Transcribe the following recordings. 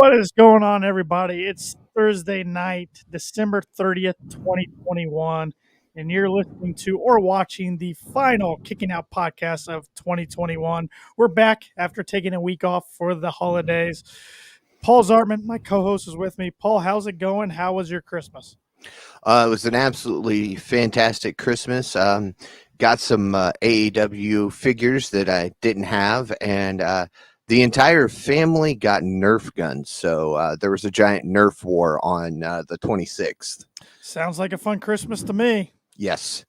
What is going on, everybody? It's Thursday night, December 30th, 2021, and you're listening to or watching the final Kicking Out podcast of 2021. We're back after taking a week off for the holidays. Paul Zartman, my co-host, is with me. Paul, how's it going? How was your Christmas? It was an absolutely fantastic Christmas. Got some AEW figures that I didn't have, and the entire family got Nerf guns. So there was a giant Nerf war on the 26th. Sounds like a fun Christmas to me. Yes.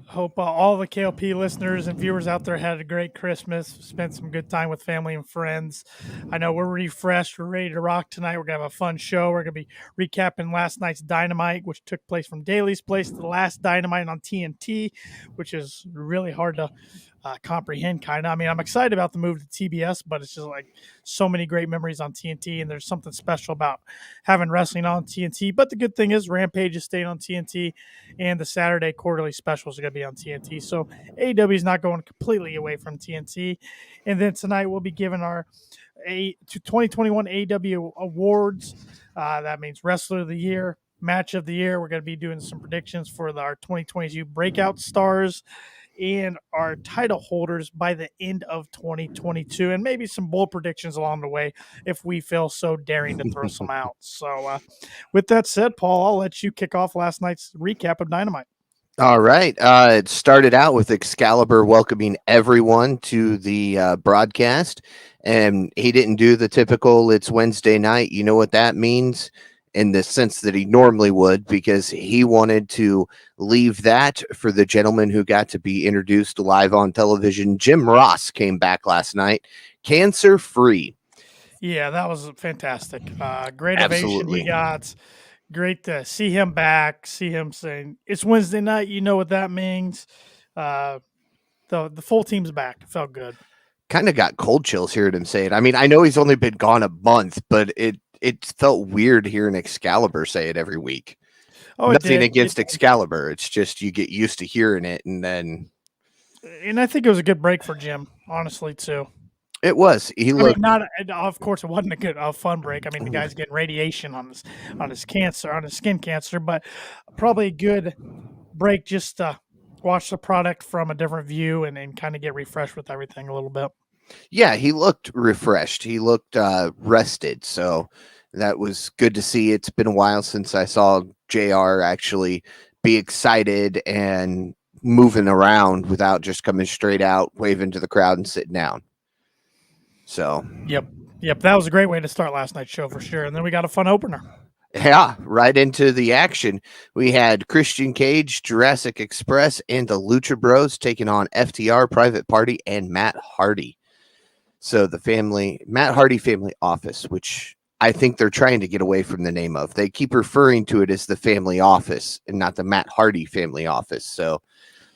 Hope all the KLP listeners and viewers out there had a great Christmas, spent some good time with family and friends. I know we're refreshed. We're ready to rock tonight. We're going to have a fun show. We're going to be recapping last night's Dynamite, which took place from Daly's place to the last Dynamite on TNT, which is really hard to comprehend, kind of. I mean, I'm excited about the move to TBS, but it's just like so many great memories on TNT, and there's something special about having wrestling on TNT. But the good thing is Rampage is staying on TNT, and the Saturday quarterly specials are going to be on TNT. So AEW is not going completely away from TNT. And then tonight we'll be giving our 2021 AEW Awards. That means Wrestler of the Year, Match of the Year. We're going to be doing some predictions for our 2022 Breakout Stars and our title holders by the end of 2022, and maybe some bold predictions along the way if we feel so daring to throw some out. So with that said, Paul, I'll let you kick off last night's recap of Dynamite. All right. It started out with Excalibur welcoming everyone to the broadcast, and he didn't do the typical "it's Wednesday night." You know what that means? In the sense that he normally would, because he wanted to leave that for the gentleman who got to be introduced live on television. Jim Ross came back last night, cancer-free. Yeah, that was fantastic. Great ovation he got. Great to see him back, see him saying, "It's Wednesday night." You know what that means. The full team's back. It felt good. Kind of got cold chills hearing him say it. I mean, I know he's only been gone a month, but it felt weird hearing Excalibur say it every week. Oh, nothing against Excalibur. It's just you get used to hearing it, and I think it was a good break for Jim, honestly, too. It was. Of course, it wasn't a fun break. I mean, the guy's getting radiation on his skin cancer, but probably a good break just to watch the product from a different view and kind of get refreshed with everything a little bit. Yeah, he looked refreshed. He looked rested. So that was good to see. It's been a while since I saw JR actually be excited and moving around without just coming straight out, waving to the crowd and sitting down. So, Yep. That was a great way to start last night's show for sure. And then we got a fun opener. Yeah, right into the action. We had Christian Cage, Jurassic Express, and the Lucha Bros taking on FTR, Private Party, and Matt Hardy. So the Matt Hardy Family Office, which I think they're trying to get away from the name of. They keep referring to it as the Family Office and not the Matt Hardy Family Office. So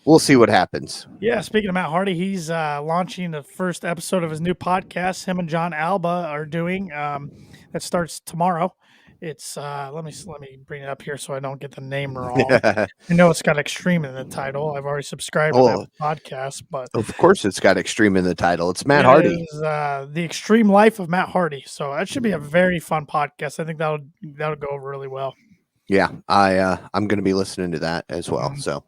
we'll see what happens. Yeah, speaking of Matt Hardy, he's launching the first episode of his new podcast. Him and John Alba are doing. That starts tomorrow. It's let me bring it up here so I don't get the name wrong. I know it's got Extreme in the title. I've already subscribed to that podcast, but of course it's got Extreme in the title. It's Matt Hardy. It is, the Extreme Life of Matt Hardy. So that should be a very fun podcast. I think that'll go over really well. Yeah, I'm going to be listening to that as well. So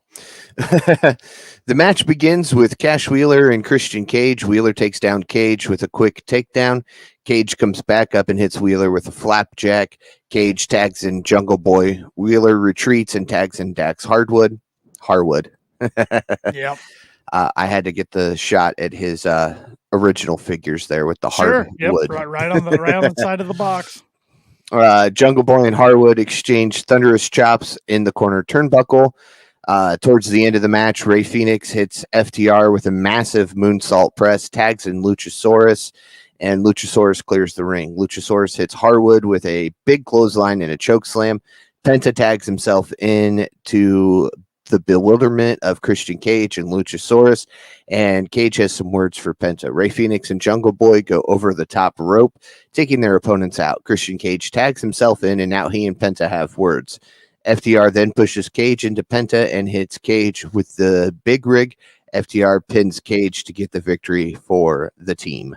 the match begins with Cash Wheeler and Christian Cage. Wheeler takes down Cage with a quick takedown. Cage comes back up and hits Wheeler with a flapjack. Cage tags in Jungle Boy. Wheeler retreats and tags in Dax Harwood. Yep. I had to get the shot at his original figures there with the hardwood. Yep, right on the side of the box. Jungle Boy and Harwood exchange thunderous chops in the corner turnbuckle. Towards the end of the match, Rey Fenix hits FTR with a massive moonsault press, tags in Luchasaurus, and Luchasaurus clears the ring. Luchasaurus hits Harwood with a big clothesline and a chokeslam. Penta tags himself into the bewilderment of Christian Cage and Luchasaurus, and Cage has some words for Penta. Rey Fenix and Jungle Boy go over the top rope, taking their opponents out. Christian Cage tags himself in, and now he and Penta have words. FTR then pushes Cage into Penta and hits Cage with the big rig. FTR pins Cage to get the victory for the team.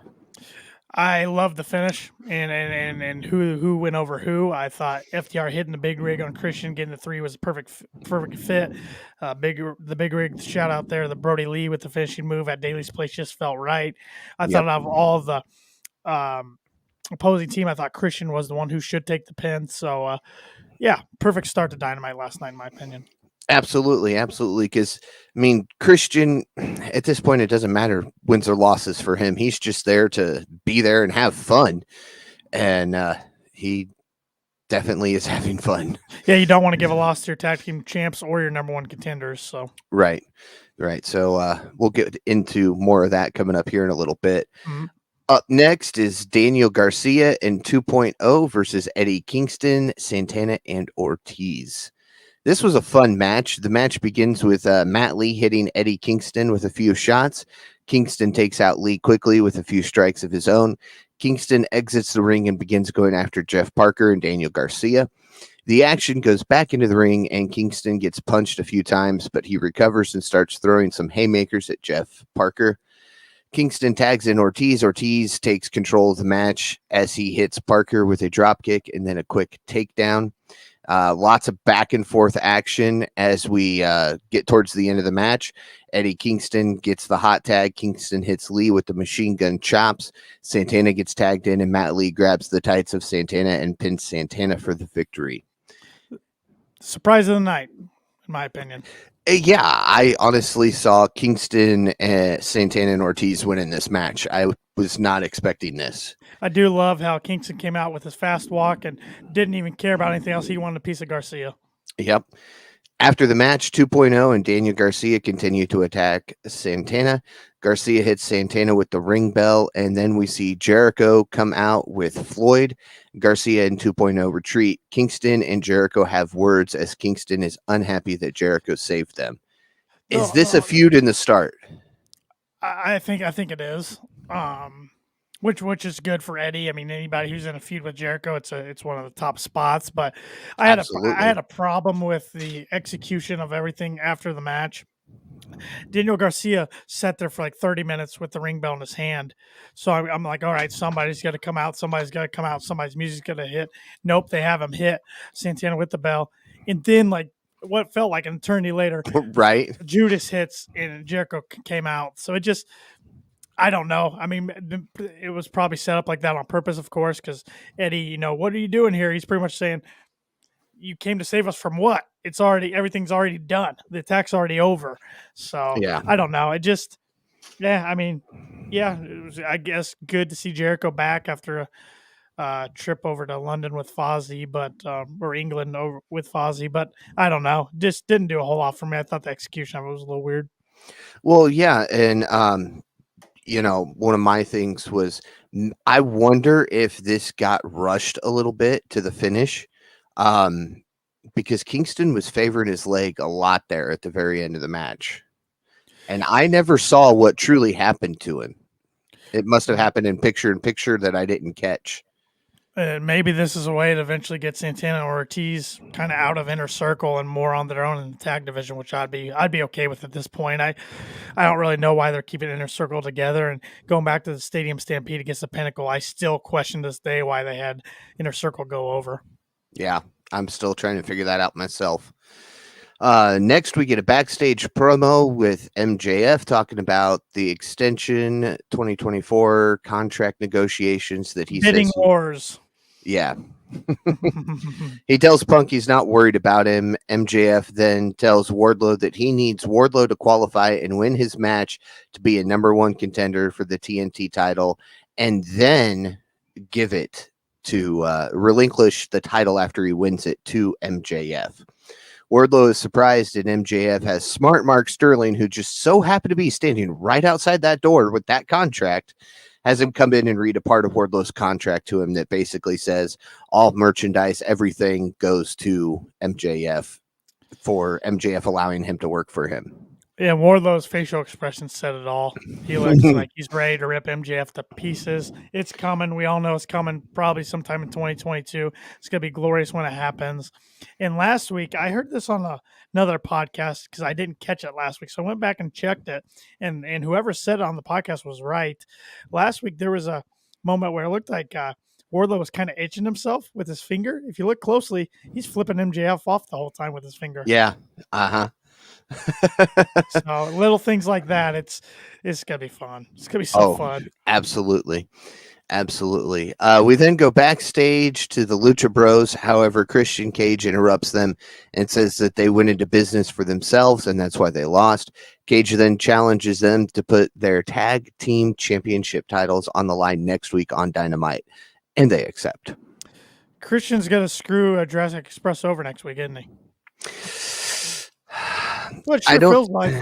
I love the finish and who went over who. I thought FTR hitting the big rig on Christian, getting the 3 was a perfect fit. The big rig shout out there, the Brody Lee with the finishing move at Daly's place just felt right. I Yep. thought out of all the opposing team, I thought Christian was the one who should take the pin. So yeah, perfect start to Dynamite last night, in my opinion. Absolutely, absolutely. Because I mean, Christian, at this point, it doesn't matter wins or losses for him. He's just there to be there and have fun, and he definitely is having fun. Yeah, you don't want to give a loss to your tag team champs or your number one contenders. So Right. So we'll get into more of that coming up here in a little bit. mm-hmm. Up next is Daniel Garcia in 2.0 versus Eddie Kingston, Santana, and Ortiz. This was a fun match. The match begins with Matt Lee hitting Eddie Kingston with a few shots. Kingston takes out Lee quickly with a few strikes of his own. Kingston exits the ring and begins going after Jeff Parker and Daniel Garcia. The action goes back into the ring, and Kingston gets punched a few times, but he recovers and starts throwing some haymakers at Jeff Parker. Kingston tags in Ortiz. Ortiz takes control of the match as he hits Parker with a dropkick and then a quick takedown. Lots of back and forth action as we get towards the end of the match. Eddie Kingston gets the hot tag. Kingston hits Lee with the machine gun chops. Santana gets tagged in, and Matt Lee grabs the tights of Santana and pins Santana for the victory. Surprise of the night, in my opinion. Yeah, I honestly saw Kingston, Santana, and Ortiz win in this match. I was not expecting this. I do love how Kingston came out with his fast walk and didn't even care about anything else. He wanted a piece of Garcia. Yep. After the match, 2.0 and Daniel Garcia continue to attack Santana. Garcia hits Santana with the ring bell, and then we see Jericho come out with Floyd. Garcia and 2.0 retreat. Kingston and Jericho have words as Kingston is unhappy that Jericho saved them. Is this a feud in the start? I think it is. Which is good for Eddie. I mean, anybody who's in a feud with Jericho, it's one of the top spots. But I had a problem with the execution of everything after the match. Daniel Garcia sat there for like 30 minutes with the ring bell in his hand. So I'm like, all right, somebody's got to come out. Somebody's got to come out. Somebody's music's going to hit. Nope, they have him hit Santana with the bell. And then, like, what felt like an eternity later, right? Judas hits and Jericho came out. So it just, I don't know. I mean, it was probably set up like that on purpose, of course, because Eddie, what are you doing here? He's pretty much saying, you came to save us from what? Everything's already done. The attack's already over. So yeah, I don't know. It just, I mean, it was, I guess, good to see Jericho back after a trip over to London with Fozzy, or England over with Fozzy, but I don't know. Just didn't do a whole lot for me. I thought the execution of it was a little weird. Well, yeah, and one of my things was I wonder if this got rushed a little bit to the finish, because Kingston was favoring his leg a lot there at the very end of the match, and I never saw what truly happened to him. It must have happened in picture that I didn't catch. Maybe this is a way to eventually get Santana or Ortiz kind of out of Inner Circle and more on their own in the tag division, which I'd be okay with at this point. I don't really know why they're keeping Inner Circle together and going back to the Stadium Stampede against the Pinnacle. I still question this day why they had Inner Circle go over. Yeah, I'm still trying to figure that out myself. Next, we get a backstage promo with MJF talking about the extension 2024 contract negotiations that he bidding says wars. Yeah. He tells Punk he's not worried about him. MJF then tells Wardlow that he needs Wardlow to qualify and win his match to be a number one contender for the TNT title, and then give it to relinquish the title after he wins it to MJF. Wardlow is surprised, and MJF has smart Mark Sterling, who just so happened to be standing right outside that door with that contract, has him come in and read a part of Wardlow's contract to him that basically says all merchandise, everything goes to MJF for MJF allowing him to work for him. Yeah, Wardlow's facial expression said it all. He looks like he's ready to rip MJF to pieces. It's coming. We all know it's coming probably sometime in 2022. It's going to be glorious when it happens. And last week, I heard this on another podcast because I didn't catch it last week. So I went back and checked it. And whoever said it on the podcast was right. Last week, there was a moment where it looked like Wardlow was kind of itching himself with his finger. If you look closely, he's flipping MJF off the whole time with his finger. Yeah. Uh-huh. So little things like that, it's gonna be fun. It's gonna be so fun. Absolutely. Absolutely. We then go backstage to the Lucha Bros. However, Christian Cage interrupts them and says that they went into business for themselves and that's why they lost. Cage then challenges them to put their tag team championship titles on the line next week on Dynamite, and they accept. Christian's gonna screw a Jurassic Express over next week, isn't he? Well, it sure feels like.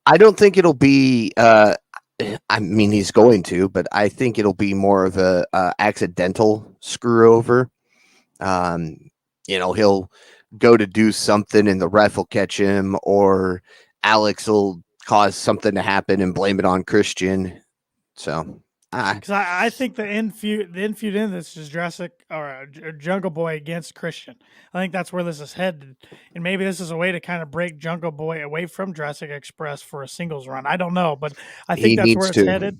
I don't think it'll be. I mean, he's going to, but I think it'll be more of a accidental screw over. He'll go to do something and the ref will catch him, or Alex will cause something to happen and blame it on Christian. So, because I think the end feud in this is Jurassic or Jungle Boy against Christian. I think that's where this is headed, and maybe this is a way to kind of break Jungle Boy away from Jurassic Express for a singles run. I don't know, but I think that's where it's headed.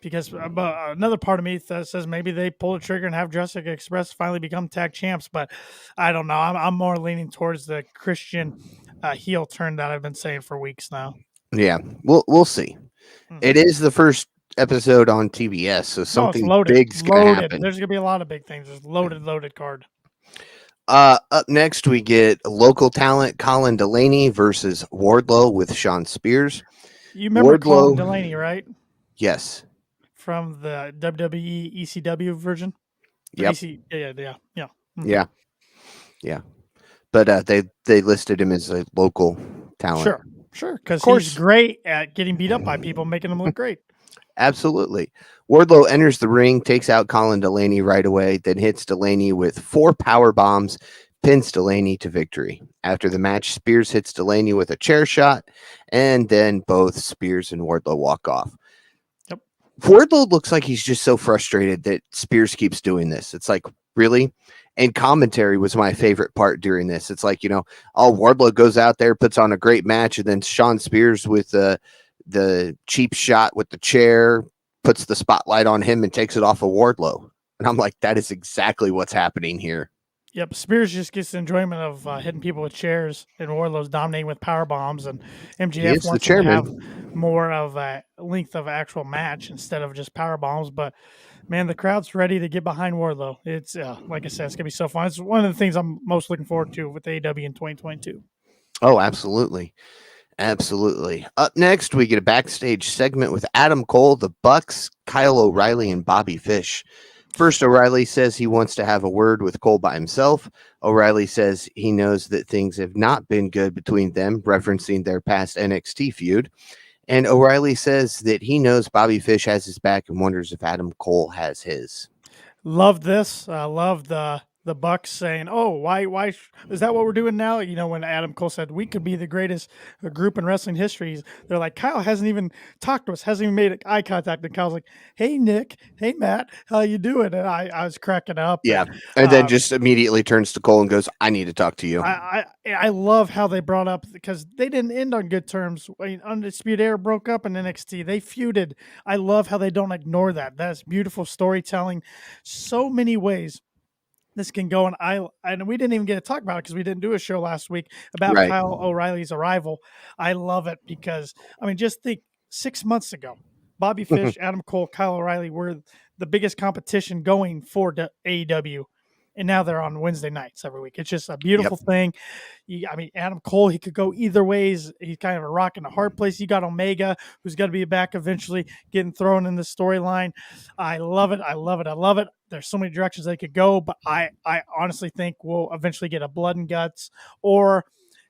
Because another part of me says maybe they pull the trigger and have Jurassic Express finally become tag champs, but I don't know. I'm more leaning towards the Christian heel turn that I've been saying for weeks now. Yeah, we'll see. Mm-hmm. It is the first episode on TBS, so something big's going to happen. There's going to be a lot of big things. There's loaded card. Up next, we get local talent Colin Delaney versus Wardlow with Sean Spears. You remember Colin Delaney, right? Yes. From the WWE ECW version? Yep. Yeah. Mm-hmm. Yeah. But they listed him as a local talent. Sure, because he's great at getting beat up by people, making them look great. Absolutely. Wardlow enters the ring, takes out Colin Delaney right away, then hits Delaney with 4 power bombs, pins Delaney to victory. After the match, Spears hits Delaney with a chair shot, and then both Spears and Wardlow walk off. Yep. Wardlow looks like he's just so frustrated that Spears keeps doing this. It's like, really? And commentary was my favorite part during this. It's like, Wardlow goes out there, puts on a great match, and then Sean Spears with the cheap shot with the chair puts the spotlight on him and takes it off of Wardlow. And I'm like, that is exactly what's happening here. Yep, Spears just gets the enjoyment of hitting people with chairs, and Wardlow's dominating with power bombs, and MJF wants to have more of a length of actual match instead of just power bombs. But man, the crowd's ready to get behind Wardlow. It's like I said, it's gonna be so fun. It's one of the things I'm most looking forward to with AEW in 2022. Oh, absolutely. Absolutely. Up next, we get a backstage segment with Adam Cole, the Bucks, Kyle O'Reilly, and Bobby Fish. First, O'Reilly says he wants to have a word with Cole by himself. O'Reilly says he knows that things have not been good between them, referencing their past NXT feud. And O'Reilly says that he knows Bobby Fish has his back and wonders if Adam Cole has his. Love this. I love the Bucks saying, "Oh, why is that what we're doing now?" When Adam Cole said we could be the greatest group in wrestling history, they're like, Kyle hasn't even talked to us, hasn't even made eye contact, and Kyle's like, "Hey Nick, hey Matt, how you doing?" And I was cracking up. Yeah, and then just immediately turns to Cole and goes, "I need to talk to you." I love how they brought up, because they didn't end on good terms. Undisputed Era broke up in NXT. They feuded. I love how they don't ignore that. That's beautiful storytelling. So many ways this can go, and we didn't even get to talk about it because we didn't do a show last week about Kyle O'Reilly's arrival. I love it because, just think 6 months ago, Bobby Fish, Adam Cole, Kyle O'Reilly were the biggest competition going for AEW, and now they're on Wednesday nights every week. It's just a beautiful thing. Adam Cole, he could go either ways. He's kind of a rock in a hard place. You got Omega, who's got to be back eventually, getting thrown in the storyline. I love it. I love it. I love it. There's so many directions they could go, but I honestly think we'll eventually get a blood and guts or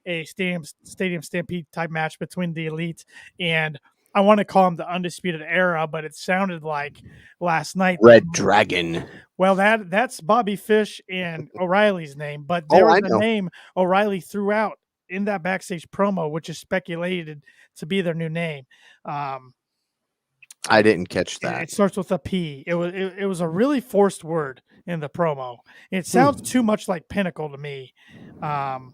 a stadium stampede type match between the Elite and, I want to call him the Undisputed Era, but it sounded like last night Red Dragon. Well, that's Bobby Fish and O'Reilly's name, but there was a name O'Reilly threw out in that backstage promo, which is speculated to be their new name. I didn't catch that. It starts with a P. It was a really forced word in the promo. It sounds too much like Pinnacle to me. I'm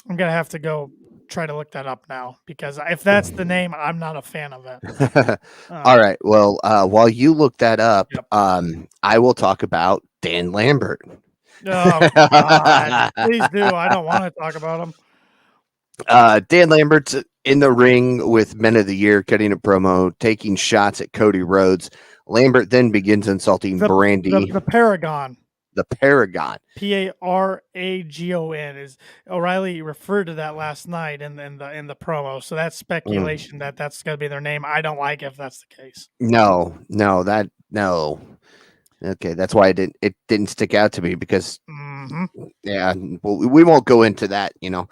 gonna have to go try to look that up now because if that's the name, I'm not a fan of it. All right. Well, while you look that up, Yep. I will talk about Dan Lambert. Oh God! Please do. I don't want to talk about him. Dan Lambert's in the ring with Men of the Year, cutting a promo, taking shots at Cody Rhodes. Lambert then begins insulting Brandy, the Paragon. the Paragon. Paragon is O'Reilly referred to that last night in the promo. So that's speculation that that's going to be their name. I don't like if that's the case. No. Okay, that's why it didn't stick out to me because yeah, well, we won't go into that, you know.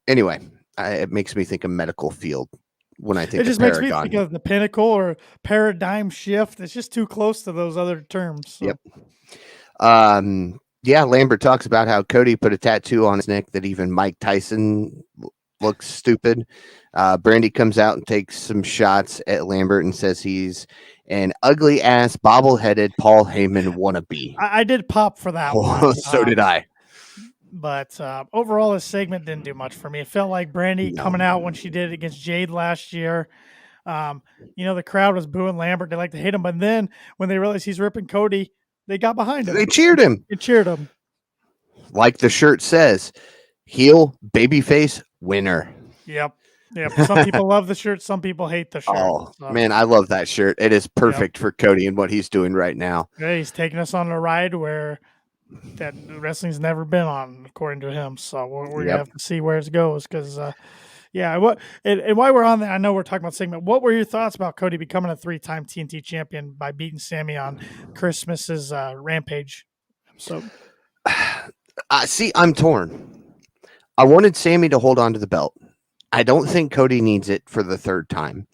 Anyway, it makes me think of medical field when I think it just of makes Paragon. me think of the Pinnacle or Paradigm Shift. It's just too close to those other terms. So. Yep. Yeah, Lambert talks about how Cody put a tattoo on his neck that even Mike Tyson looks stupid. Brandy comes out and takes some shots at Lambert and says he's an ugly ass bobble-headed Paul Heyman wannabe. I did pop for that one. So did I. But overall, this segment didn't do much for me. It felt like Brandy coming out when she did it against Jade last year. The crowd was booing Lambert. They like to hate him. But then when they realized he's ripping Cody, they got behind him. They cheered him. Like the shirt says, heel, babyface, winner. Yep. Some people love the shirt. Some people hate the shirt. Oh, man, I love that shirt. It is perfect for Cody and what he's doing right now. Yeah, he's taking us on a ride where that wrestling's never been on, according to him. So we're going to have to see where it goes because, and while we're on that, I know we're talking about segment. What were your thoughts about Cody becoming a 3-time TNT champion by beating Sammy on Christmas's Rampage episode? See, I'm torn. I wanted Sammy to hold on to the belt. I don't think Cody needs it for the third time,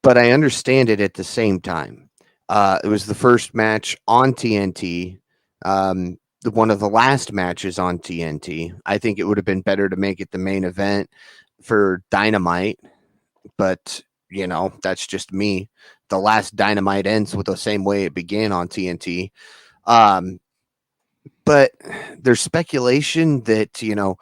but I understand it at the same time. It was the first match on TNT, one of the last matches on TNT. I think it would have been better to make it the main event for Dynamite, but that's just me. The last Dynamite ends with the same way it began on TNT. But there's speculation that,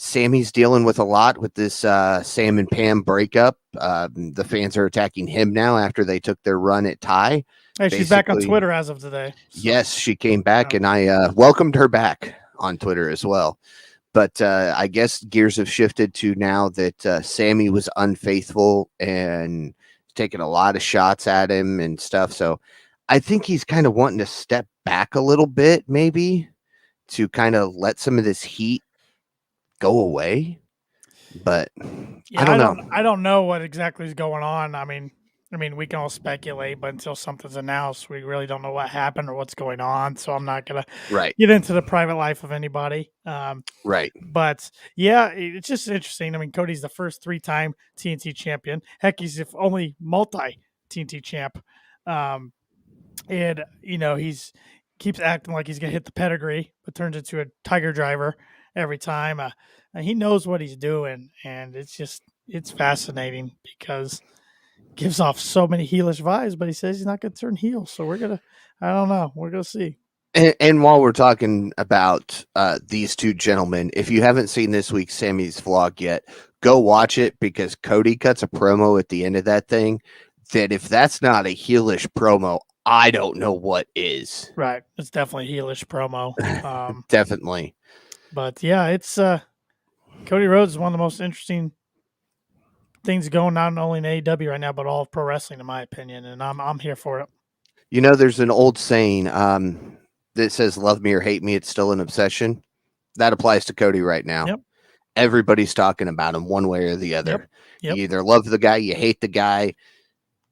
Sammy's dealing with a lot with this Sam and Pam breakup. The fans are attacking him now after they took their run at Ty. Hey, she's back on Twitter as of today. So. Yes, she came back, and I welcomed her back on Twitter as well. But I guess gears have shifted to now that Sammy was unfaithful and taking a lot of shots at him and stuff. So I think he's kind of wanting to step back a little bit, maybe, to kind of let some of this heat go away. But I don't know. I don't know what exactly is going on. I mean, we can all speculate, but until something's announced, we really don't know what happened or what's going on. So I'm not gonna get into the private life of anybody. But yeah, it's just interesting. I mean, Cody's the first 3-time TNT champion. Heck, he's the only multi TNT champ. And he's keeps acting like he's gonna hit the pedigree, but turns into a tiger driver every time. And he knows what he's doing, and it's fascinating because it gives off so many heelish vibes, but he says he's not going to turn heel. So I don't know. We're going to see. And while we're talking about these two gentlemen, if you haven't seen this week's Sammy's vlog yet, go watch it because Cody cuts a promo at the end of that thing that if that's not a heelish promo, I don't know what is. Right. It's definitely a heelish promo. Definitely. But yeah, it's Cody Rhodes is one of the most interesting things going on, not only in AEW right now, but all of pro wrestling, in my opinion. And I'm here for it. There's an old saying that says, love me or hate me, it's still an obsession. That applies to Cody right now. Yep. Everybody's talking about him one way or the other. Yep. You either love the guy, you hate the guy.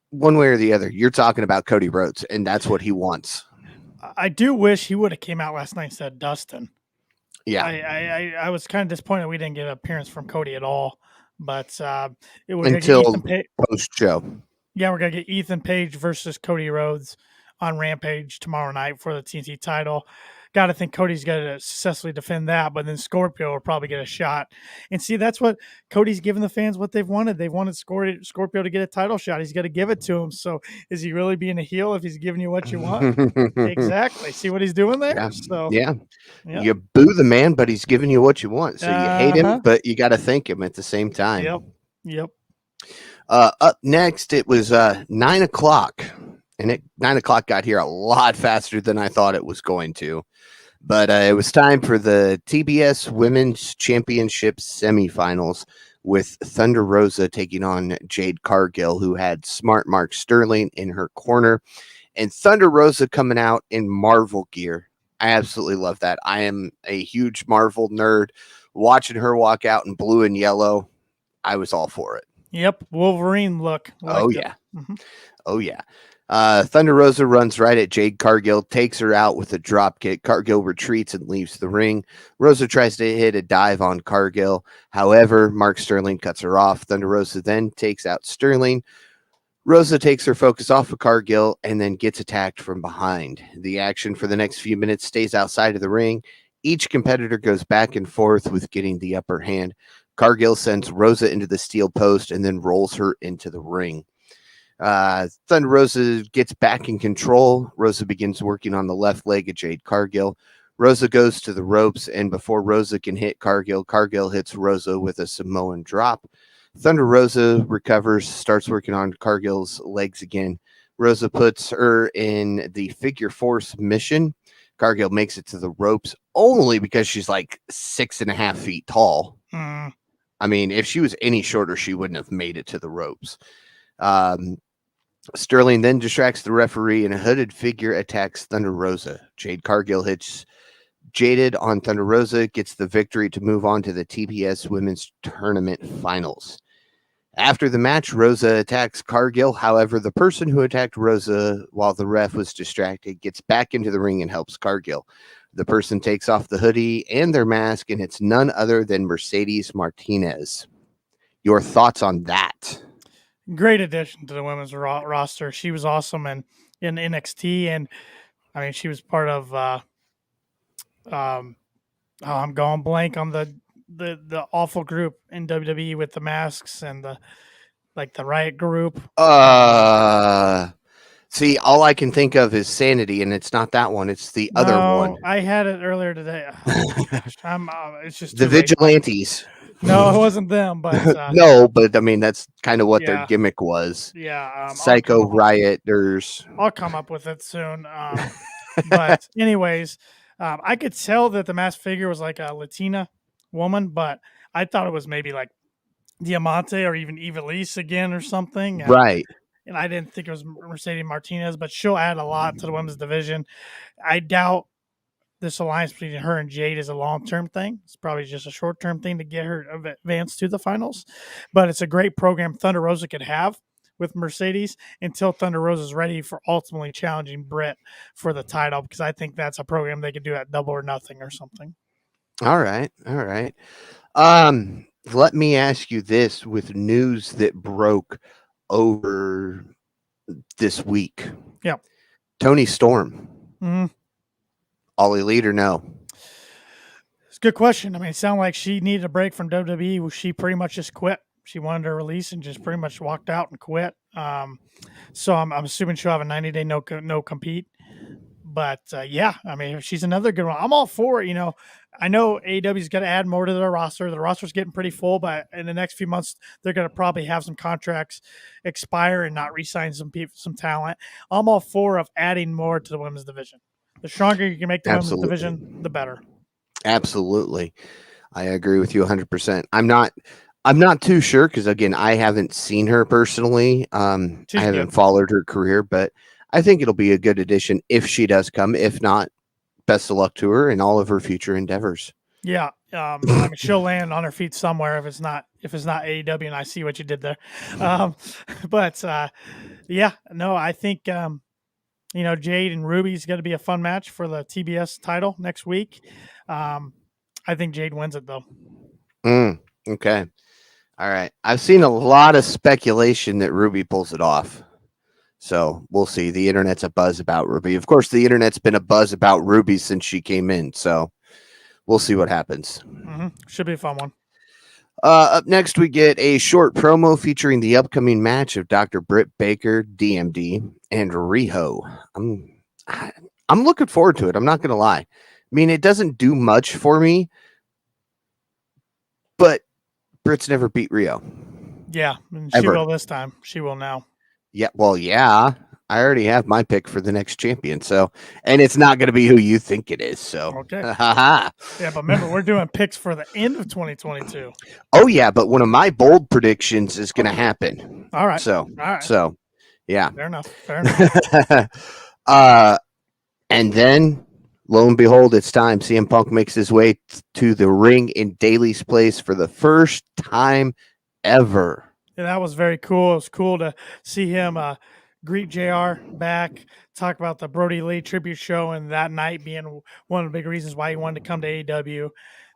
One way or the other, you're talking about Cody Rhodes, and that's what he wants. I do wish he would have came out last night and said Dustin. Yeah, I was kind of disappointed we didn't get an appearance from Cody at all. But it was until post show. Yeah, we're gonna get Ethan Page versus Cody Rhodes on Rampage tomorrow night for the TNT title. got to think Cody's got to successfully defend that, but then Scorpio will probably get a shot. And see, that's what Cody's giving the fans what they've wanted. They've wanted Scorpio to get a title shot. He's got to give it to him. So is he really being a heel if he's giving you what you want? Exactly. See what he's doing there? Yeah. So yeah. You boo the man, but he's giving you what you want. So you hate him, but you got to thank him at the same time. Yep. Up next, it was 9 o'clock. And 9 o'clock got here a lot faster than I thought it was going to. But it was time for the TBS Women's Championship semifinals with Thunder Rosa taking on Jade Cargill, who had Smart Mark Sterling in her corner. And Thunder Rosa coming out in Marvel gear. I absolutely love that. I am a huge Marvel nerd. Watching her walk out in blue and yellow, I was all for it. Yep. Wolverine look. Oh, yeah. Oh, yeah. Thunder Rosa runs right at Jade Cargill, takes her out with a drop kick. Cargill retreats and leaves the ring. Rosa tries to hit a dive on Cargill. However, Mark Sterling cuts her off. Thunder Rosa then takes out Sterling. Rosa takes her focus off of Cargill and then gets attacked from behind. The action for the next few minutes stays outside of the ring. Each competitor goes back and forth with getting the upper hand. Cargill sends Rosa into the steel post and then rolls her into the ring. Thunder Rosa gets back in control. Rosa begins working on the left leg of Jade Cargill. Rosa goes to the ropes, and before Rosa can hit Cargill, Cargill hits Rosa with a Samoan drop. Thunder Rosa recovers, starts working on Cargill's legs again. Rosa puts her in the figure four submission. Cargill makes it to the ropes only because she's like 6.5 feet tall. I mean, if she was any shorter, she wouldn't have made it to the ropes. Sterling then distracts the referee, and a hooded figure attacks Thunder Rosa. Jade Cargill hits Jaded on Thunder Rosa, gets the victory to move on to the TBS Women's Tournament Finals. After the match, Rosa attacks Cargill. However, the person who attacked Rosa while the ref was distracted gets back into the ring and helps Cargill. The person takes off the hoodie and their mask, and it's none other than Mercedes Martinez. Your thoughts on that? Great addition to the women's roster. She was awesome in NXT, and I mean, she was part of. I'm going blank on the awful group in WWE with the masks and the Riot group. See, all I can think of is Sanity, and it's not that one. It's the other one. I had it earlier today. It's just the Vigilantes. No, it wasn't them, but no, but I mean that's kind of what their gimmick was. Yeah, Psycho Rioters. I'll come up with it soon. But anyways, I could tell that the masked figure was like a Latina woman, but I thought it was maybe like Diamante or even Ivelisse again or something. Right. And I didn't think it was Mercedes Martinez, but she'll add a lot to the women's division. I doubt this alliance between her and Jade is a long-term thing. It's probably just a short-term thing to get her advanced to the finals. But it's a great program Thunder Rosa could have with Mercedes until Thunder Rosa is ready for ultimately challenging Britt for the title, because I think that's a program they could do at Double or Nothing or something. All right. Let me ask you this with news that broke over this week. Yeah. Toni Storm. Mm-hmm. All Elite or no? It's a good question. I mean, it sounded like she needed a break from WWE. She pretty much just quit. She wanted her release and just pretty much walked out and quit. So I'm assuming she'll have a 90-day no compete. But yeah, I mean, she's another good one. I'm all for it. You know, I know AEW's got to add more to their roster. The roster's getting pretty full, but in the next few months, they're going to probably have some contracts expire and not re-sign some talent. I'm all for of adding more to the women's division. The stronger you can make the women's division, the better. Absolutely. I agree with you 100%. I'm not too sure because, again, I haven't seen her personally. I haven't followed her career, but I think it'll be a good addition if she does come. If not, best of luck to her in all of her future endeavors. Yeah. I mean, she'll land on her feet somewhere if it's not AEW, and I see what you did there. But yeah, no, I think, Jade and Ruby's going to be a fun match for the TBS title next week. I think Jade wins it, though. Okay. All right. I've seen a lot of speculation that Ruby pulls it off. So we'll see. The internet's a buzz about Ruby. Of course, the internet's been a buzz about Ruby since she came in. So we'll see what happens. Should be a fun one. Up next, we get a short promo featuring the upcoming match of Dr. Britt Baker, DMD, and Riho. I'm looking forward to it. I'm not going to lie. I mean, it doesn't do much for me, but Britt's never beat Riho. Yeah, and she will this time. She will now. Yeah, well, yeah. I already have my pick for the next champion. So, and it's not going to be who you think it is. So, okay. Yeah, but remember, we're doing picks for the end of 2022. Oh yeah, but one of my bold predictions is going to happen. All right. So, yeah. Fair enough. And then, lo and behold, it's time. CM Punk makes his way to the ring in Daly's place for the first time ever. Yeah, that was very cool. It was cool to see him greet JR back, talk about the Brody Lee tribute show, and that night being one of the big reasons why he wanted to come to AEW.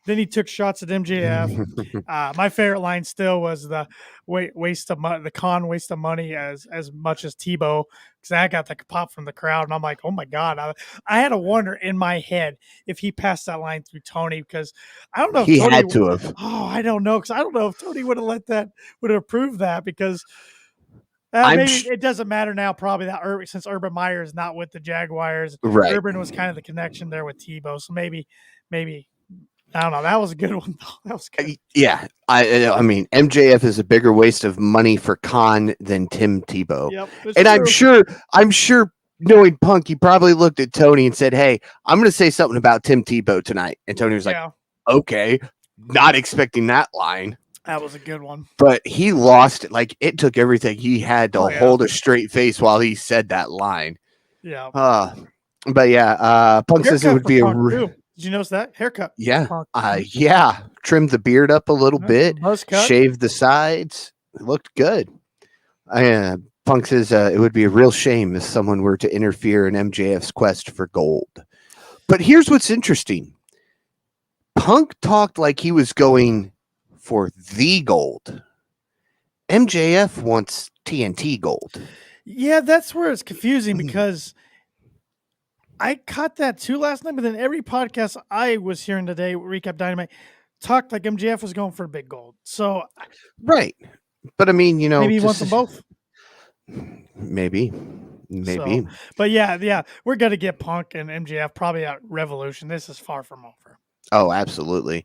Then he took shots at MJF. My favorite line still was the waste of money, the con waste of money as much as Tebow, because I got the pop from the crowd, and I'm like, oh my god! I had to wonder in my head if he passed that line through Tony, because I don't know if he Tony had to have. Oh, I don't know, because I don't know if Tony would have approved that, because. Maybe it doesn't matter now, probably, that since Urban Meyer is not with the Jaguars. Right. Urban was kind of the connection there with Tebow. So maybe, I don't know. That was a good one, though. That was good. Yeah. I mean, MJF is a bigger waste of money for Khan than Tim Tebow. Yep, and true. I'm sure knowing Punk, he probably looked at Tony and said, hey, I'm going to say something about Tim Tebow tonight. And Tony was like, okay, not expecting that line. That was a good one. But he lost it. Like, it took everything he had to hold a straight face while he said that line. Yeah. But yeah, Punk says it would be Did you notice that? Haircut. Yeah. Yeah. Trimmed the beard up a little bit. Shaved the sides. It looked good. Punk says it would be a real shame if someone were to interfere in MJF's quest for gold. But here's what's interesting. Punk talked like he was going for the gold. MJF wants TNT gold. Yeah, that's where it's confusing, because I caught that too last night, but then every podcast I was hearing today, Recap Dynamite, talked like MJF was going for big gold. So, right. But I mean, maybe he wants them both. Maybe. So, but yeah, we're going to get Punk and MJF probably at Revolution. This is far from over. Oh, absolutely.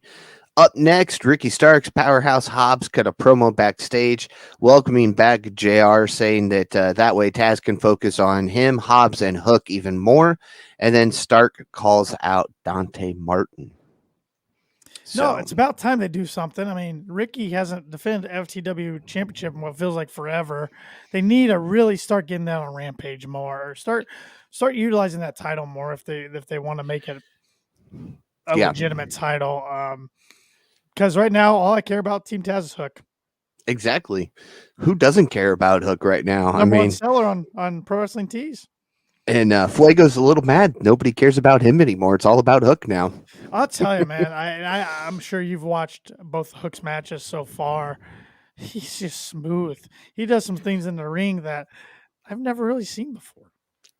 Up next, Ricky Starks, Powerhouse Hobbs cut a promo backstage, welcoming back JR, saying that that way Taz can focus on him, Hobbs, and Hook even more. And then Stark calls out Dante Martin. No, it's about time they do something. I mean, Ricky hasn't defended the FTW championship in what feels like forever. They need to really start getting that on Rampage more, or start utilizing that title more if they want to make it a legitimate title. Because right now, all I care about Team Taz is Hook. Exactly. Who doesn't care about Hook right now? Number one seller on Pro Wrestling Tees. And Fuego's a little mad. Nobody cares about him anymore. It's all about Hook now. I'll tell you, man. I'm sure you've watched both Hook's matches so far. He's just smooth. He does some things in the ring that I've never really seen before.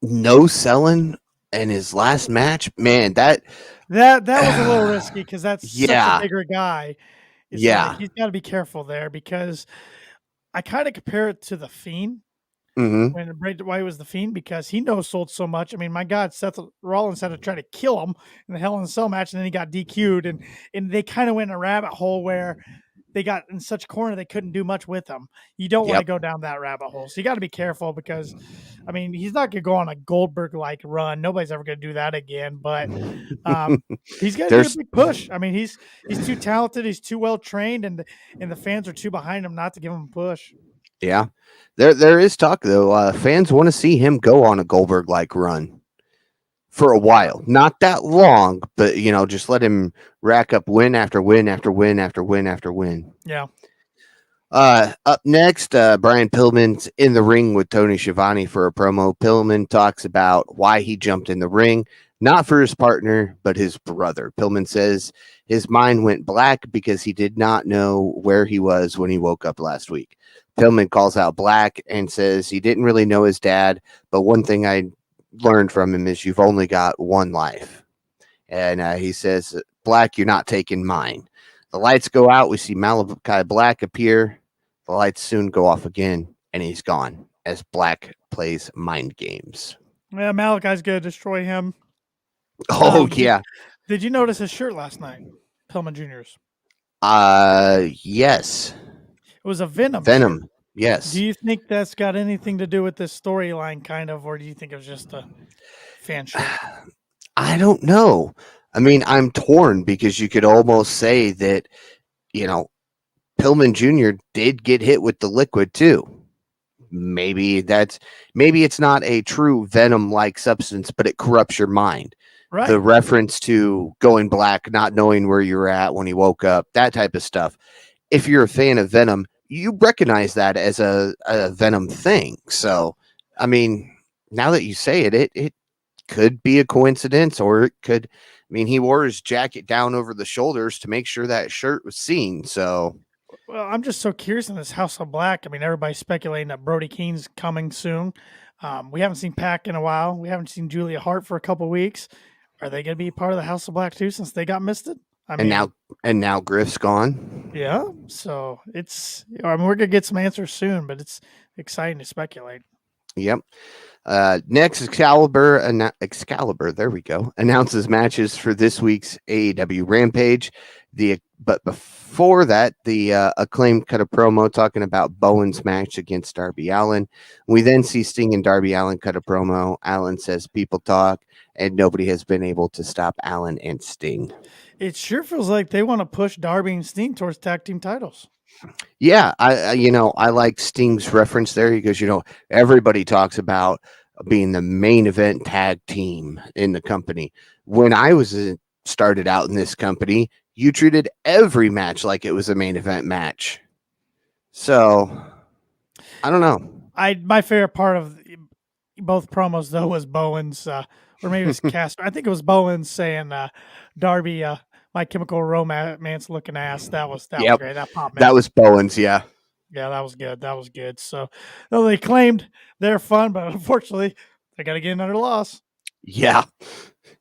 No selling in his last match, man. That was a little risky, because that's such a bigger guy. He's got to be careful there, because I kind of compare it to the Fiend. When Bray Wyatt was the Fiend, because he no-sold so much. I mean, my God, Seth Rollins had to try to kill him in the Hell in a Cell match, and then he got DQ'd, and they kind of went in a rabbit hole where they got in such a corner they couldn't do much with him. You don't want to go down that rabbit hole, so you got to be careful, because, I mean, he's not going to go on a Goldberg-like run. Nobody's ever going to do that again, but he's got to do a big push. I mean, he's too talented, he's too well-trained, and the fans are too behind him not to give him a push. Yeah. There is talk, though. Fans want to see him go on a Goldberg-like run for a while. Not that long, but, just let him rack up win after win after win after win after win. Yeah. Up next, Brian Pillman's in the ring with Tony Schiavone for a promo. Pillman talks about why he jumped in the ring, not for his partner, but his brother. Pillman says his mind went black because he did not know where he was when he woke up last week. Pillman calls out Black and says he didn't really know his dad, but one thing I learned from him is you've only got one life. And he says, Black, you're not taking mine. The lights go out. We see Malachi Black appear. The lights soon go off again, and he's gone as Black plays mind games. Yeah, Malachi's going to destroy him. Oh, yeah. Did you notice his shirt last night? Pillman Jr.'s. Yes. It was a Venom. Venom. Shirt. Yes. Do you think that's got anything to do with this storyline, kind of, or do you think it was just a fan shirt? I don't know. I mean, I'm torn because you could almost say that, Pillman Jr. did get hit with the liquid too. Maybe it's not a true venom-like substance, but it corrupts your mind. Right. The reference to going black, not knowing where you were at when he woke up, that type of stuff. If you're a fan of Venom, you recognize that as a Venom thing. So, I mean, now that you say it, it could be a coincidence, or it could. I mean, he wore his jacket down over the shoulders to make sure that shirt was seen. So, well, I'm just so curious in this House of Black. I mean, everybody's speculating that Brody Keene's coming soon. We haven't seen Pac in a while. We haven't seen Julia Hart for a couple weeks. Are they going to be part of the House of Black too, since they got misted? And now Griff's gone. Yeah, so it's. I mean, we're gonna get some answers soon, but it's exciting to speculate. Yep. Next, Excalibur. There we go. Announces matches for this week's AEW Rampage. But before that, the Acclaimed cut a promo talking about Bowen's match against Darby Allin. We then see Sting and Darby Allin cut a promo. Allin says people talk, and nobody has been able to stop Allin and Sting. It sure feels like they want to push Darby and Sting towards tag team titles. Yeah, I like Sting's reference there. He goes, everybody talks about being the main event tag team in the company. When I started out in this company, you treated every match like it was a main event match. So, I don't know. My favorite part of both promos though was Bowen's, or maybe it was Casper. I think it was Bowen saying, "Darby, My Chemical Romance looking ass." That was great. That popped. That was Bowen's, yeah. Yeah, that was good. So, they claimed they're fun, but unfortunately, they got to get another loss. Yeah,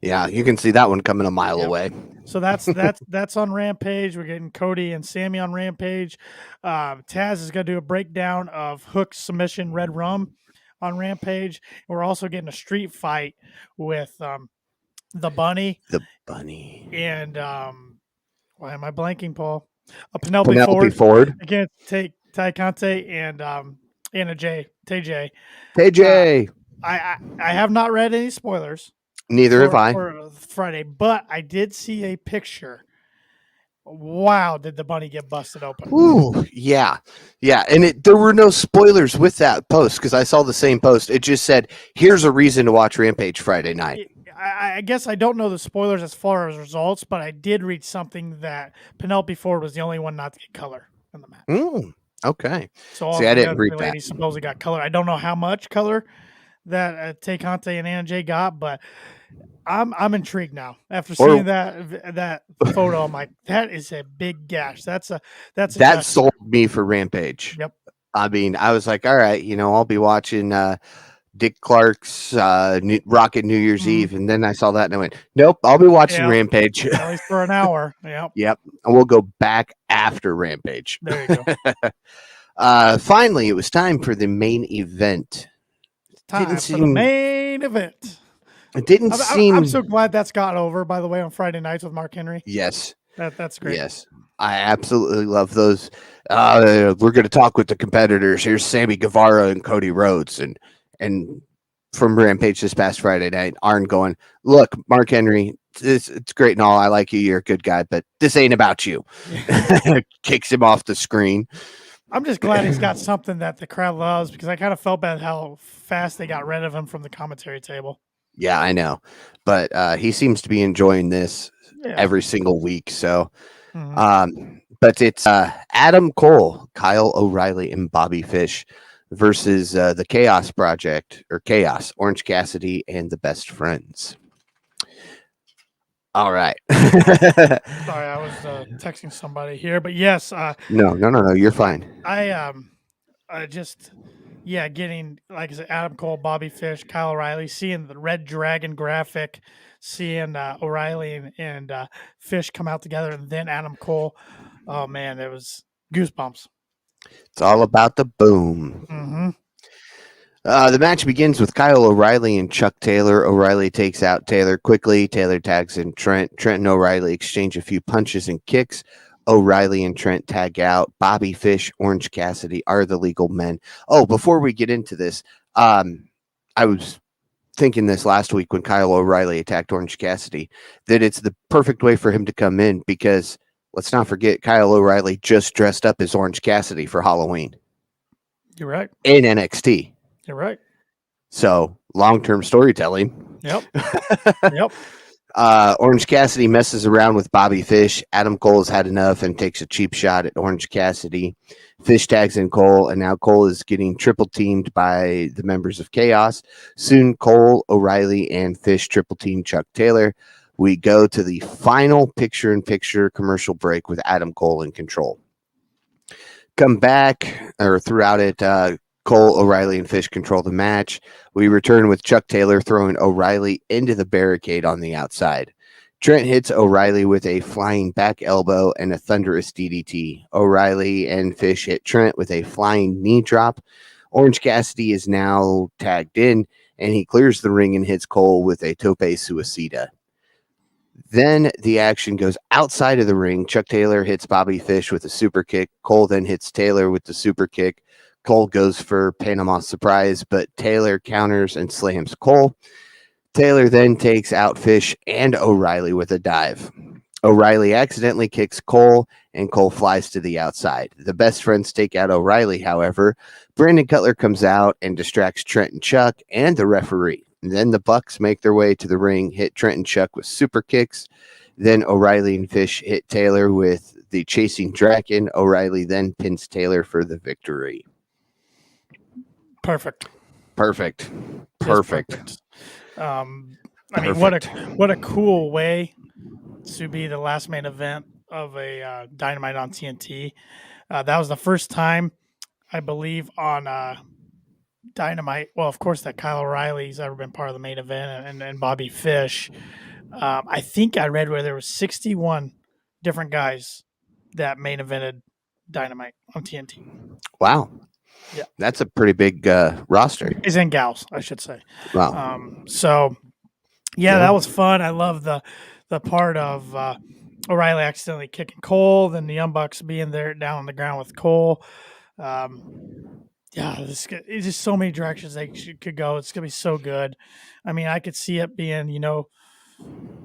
you can see that one coming a mile away. So that's on Rampage. We're getting Cody and Sammy on Rampage. Taz is going to do a breakdown of Hook's submission Red Rum on Rampage. And we're also getting a street fight with the Bunny. The Bunny. And why am I blanking, Paul? Penelope Ford against Ty Conte and Anna J. TJ. I have not read any spoilers. Neither have I. For Friday, but I did see a picture. Wow, did the Bunny get busted open? Ooh, yeah. And there were no spoilers with that post because I saw the same post. It just said, "Here's a reason to watch Rampage Friday night." I guess I don't know the spoilers as far as results, but I did read something that Penelope Ford was the only one not to get color in the match. Okay. So all I didn't read ladies supposedly got color. I don't know how much color that Tay Conte and Anna J got, but I'm intrigued now after seeing that photo. I'm like, that is a big gash. That sold me for Rampage. Yep. I mean, I was like, all right, I'll be watching Dick Clark's Rocket New Year's Eve, and then I saw that and I went, nope, I'll be watching Rampage at least for an hour. Yep, and we'll go back after Rampage. There you go. Finally, it was time for the main event. The main event. It didn't seem. I'm so glad that's got over. By the way, on Friday nights with Mark Henry. Yes, that's great. Yes, I absolutely love those. We're going to talk with the competitors. Here's Sammy Guevara and Cody Rhodes, and from Rampage this past Friday night, Arn going, "Look, Mark Henry, it's great and all. I like you. You're a good guy, but this ain't about you." Kicks him off the screen. I'm just glad he's got something that the crowd loves because I kind of felt bad how fast they got rid of him from the commentary table. Yeah, I know. But he seems to be enjoying this every single week. So, but it's Adam Cole, Kyle O'Reilly, and Bobby Fish versus the Chaos Project, or Chaos, Orange Cassidy, and the Best Friends. All right. Sorry, I was texting somebody here, but yes, No. You're fine. I just getting like I said, Adam Cole, Bobby Fish, Kyle O'Reilly, seeing the Red Dragon graphic, seeing O'Reilly and Fish come out together, and then Adam Cole. Oh man, it was goosebumps. It's all about the boom. Mm-hmm. The match begins with Kyle O'Reilly and Chuck Taylor. O'Reilly takes out Taylor quickly. Taylor tags in Trent. Trent and O'Reilly exchange a few punches and kicks. O'Reilly and Trent tag out. Bobby Fish, Orange Cassidy are the legal men. Oh, before we get into this, I was thinking this last week when Kyle O'Reilly attacked Orange Cassidy, that it's the perfect way for him to come in because let's not forget Kyle O'Reilly just dressed up as Orange Cassidy for Halloween. You're right. In NXT. You're right. So long-term storytelling. Yep. Yep. Orange Cassidy messes around with Bobby Fish. Adam Cole has had enough and takes a cheap shot at Orange Cassidy. Fish tags in Cole, and now Cole is getting triple teamed by the members of Chaos. Soon, Cole, O'Reilly, and Fish triple team Chuck Taylor. We go to the final picture-in-picture commercial break with Adam Cole in control. Come back, or throughout it, Cole, O'Reilly, and Fish control the match. We return with Chuck Taylor throwing O'Reilly into the barricade on the outside. Trent hits O'Reilly with a flying back elbow and a thunderous DDT. O'Reilly and Fish hit Trent with a flying knee drop. Orange Cassidy is now tagged in, and he clears the ring and hits Cole with a tope suicida. Then the action goes outside of the ring. Chuck Taylor hits Bobby Fish with a super kick. Cole then hits Taylor with the super kick. Cole goes for Panama Surprise, but Taylor counters and slams Cole. Taylor then takes out Fish and O'Reilly with a dive. O'Reilly accidentally kicks Cole, and Cole flies to the outside. The best friends take out O'Reilly, however. Brandon Cutler comes out and distracts Trent and Chuck and the referee. And then the Bucks make their way to the ring, hit Trent and Chuck with super kicks. Then O'Reilly and Fish hit Taylor with the Chasing Dragon. O'Reilly then pins Taylor for the victory. Perfect. I mean, what a cool way to be the last main event of a Dynamite on TNT. That was the first time, I believe, on Dynamite. Well, of course, that Kyle O'Reilly's ever been part of the main event, and Bobby Fish. I think I read where there was 61 different guys that main evented Dynamite on TNT. Wow. Yeah, that's a pretty big roster. Guys and gals, I should say. Wow. That was fun. I love the part of O'Reilly accidentally kicking Cole, then the Young Bucks being there down on the ground with Cole. It's just so many directions they could go. It's gonna be so good. I mean, I could see it being,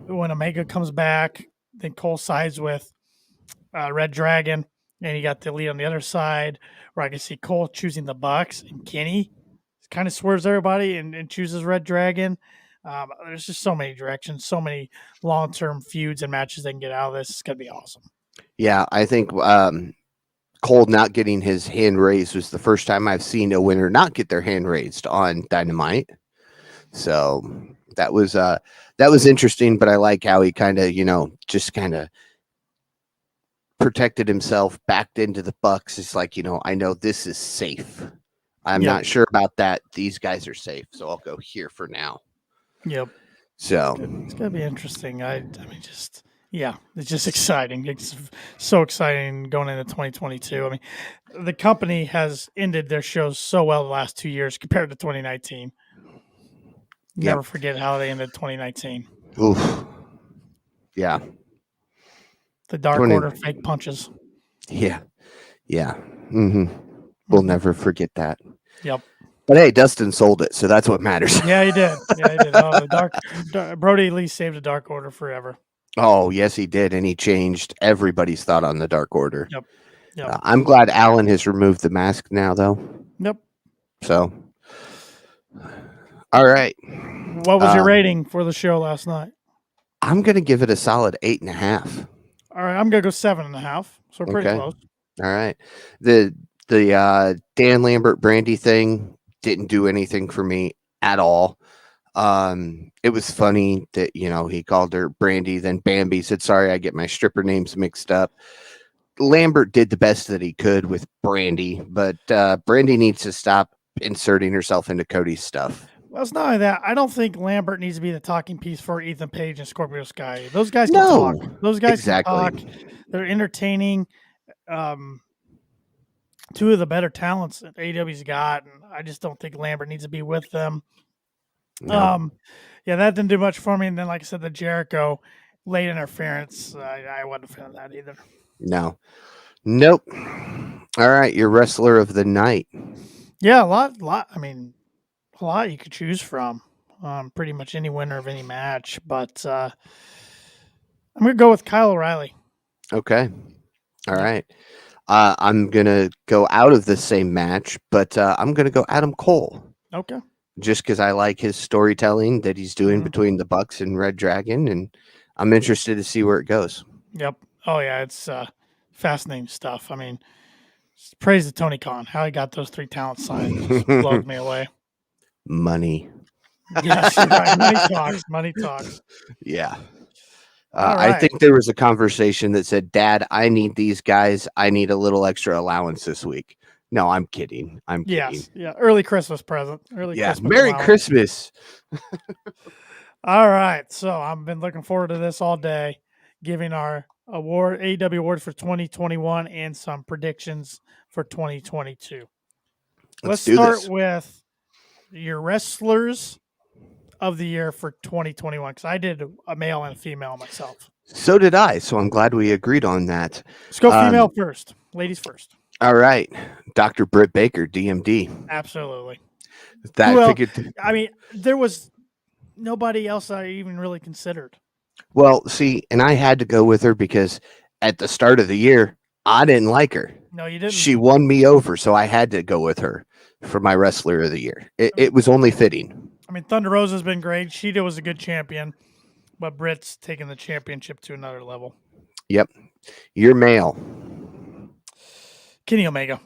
when Omega comes back, then Cole sides with Red Dragon, and you got the lead on the other side, where I can see Cole choosing the Bucks, and Kenny kind of swerves everybody and chooses Red Dragon. There's just so many directions, so many long-term feuds and matches they can get out of this. It's going to be awesome. Yeah, I think Cole not getting his hand raised was the first time I've seen a winner not get their hand raised on Dynamite. So that was interesting, but I like how he kind of, just kind of protected himself, backed into the Bucks. It's like, I know this is safe. I'm not sure about that. These guys are safe, so I'll go here for now. Yep. So it's gonna be interesting. It's just exciting. It's so exciting going into 2022. I mean, the company has ended their shows so well the last 2 years compared to 2019. Never forget how they ended 2019. Oof. Yeah. The Dark Order fake punches. Yeah. Mm-hmm. We'll never forget that. Yep. But hey, Dustin sold it, so that's what matters. Yeah, he did. Oh, the Brody Lee saved the Dark Order forever. Oh, yes, he did, and he changed everybody's thought on the Dark Order. Yep. I'm glad Alan has removed the mask now, though. Yep. So, all right. What was your rating for the show last night? I'm going to give it a solid 8.5. All right, I'm going to go 7.5. So we're pretty close. All right. The Dan Lambert Brandy thing didn't do anything for me at all. It was funny that, he called her Brandy, then Bambi said, sorry, I get my stripper names mixed up. Lambert did the best that he could with Brandy, but Brandy needs to stop inserting herself into Cody's stuff. Well, it's not only that. I don't think Lambert needs to be the talking piece for Ethan Page and Scorpio Sky. Those guys can No, talk. Those guys can exactly. talk. They're entertaining. Two of the better talents that AEW's got, and I just don't think Lambert needs to be with them. No. Yeah, that didn't do much for me. And then, like I said, the Jericho late interference, I wasn't a fan of that either. No. Nope. All right, your wrestler of the night. Yeah, a lot. I mean, a lot you could choose from. Pretty much any winner of any match, but I'm gonna go with Kyle O'Reilly. Okay. All right. I'm gonna go out of the same match, but I'm gonna go Adam Cole. Okay. Just because I like his storytelling that he's doing between the Bucks and Red Dragon, and I'm interested to see where it goes. Yep. Oh yeah, it's fascinating stuff. I mean, praise to Tony Khan. How he got those 3 talents signed just blows me away. Money. Yes, you're right. Money talks. Money talks. Yeah. Right. I think there was a conversation that said, Dad, I need these guys. I need a little extra allowance this week. No, I'm kidding. I'm kidding. Yes. Yeah. Early Christmas present. Christmas Merry allowance. Christmas. All right. So I've been looking forward to this all day, giving our AEW Awards for 2021 and some predictions for 2022. Let's start with your wrestlers of the year for 2021, because I did a male and a female myself. So did I. So I'm glad we agreed on that. Let's go female first. Ladies first. All right. Dr. Britt Baker, DMD. Absolutely. I mean, there was nobody else I even really considered. Well, see, and I had to go with her because at the start of the year, I didn't like her. No, you didn't. She won me over, so I had to go with her for my wrestler of the year. It was only fitting. I mean, Thunder Rosa has been great. Sheeta was a good champion, but Britt's taking the championship to another level. Yep. You're male. Kenny Omega.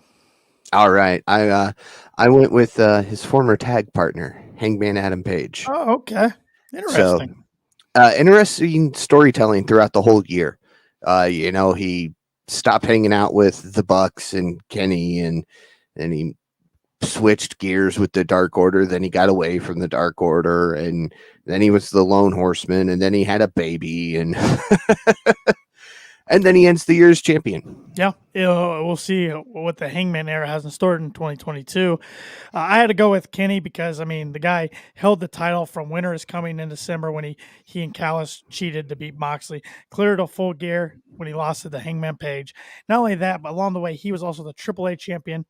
All right. I went with his former tag partner, Hangman Adam Page. Oh, okay. Interesting. So, interesting storytelling throughout the whole year. He stopped hanging out with the Bucks and Kenny, and he switched gears with the Dark Order. Then he got away from the Dark Order, and then he was the Lone Horseman, and then he had a baby, and and then he ends the year as champion. Yeah, we'll see what the Hangman era has in store in 2022. I had to go with Kenny because, I mean, the guy held the title from Winter is Coming in December when he and Callis cheated to beat Moxley, cleared a full gear when he lost to the Hangman Page. Not only that, but along the way, he was also the AAA champion.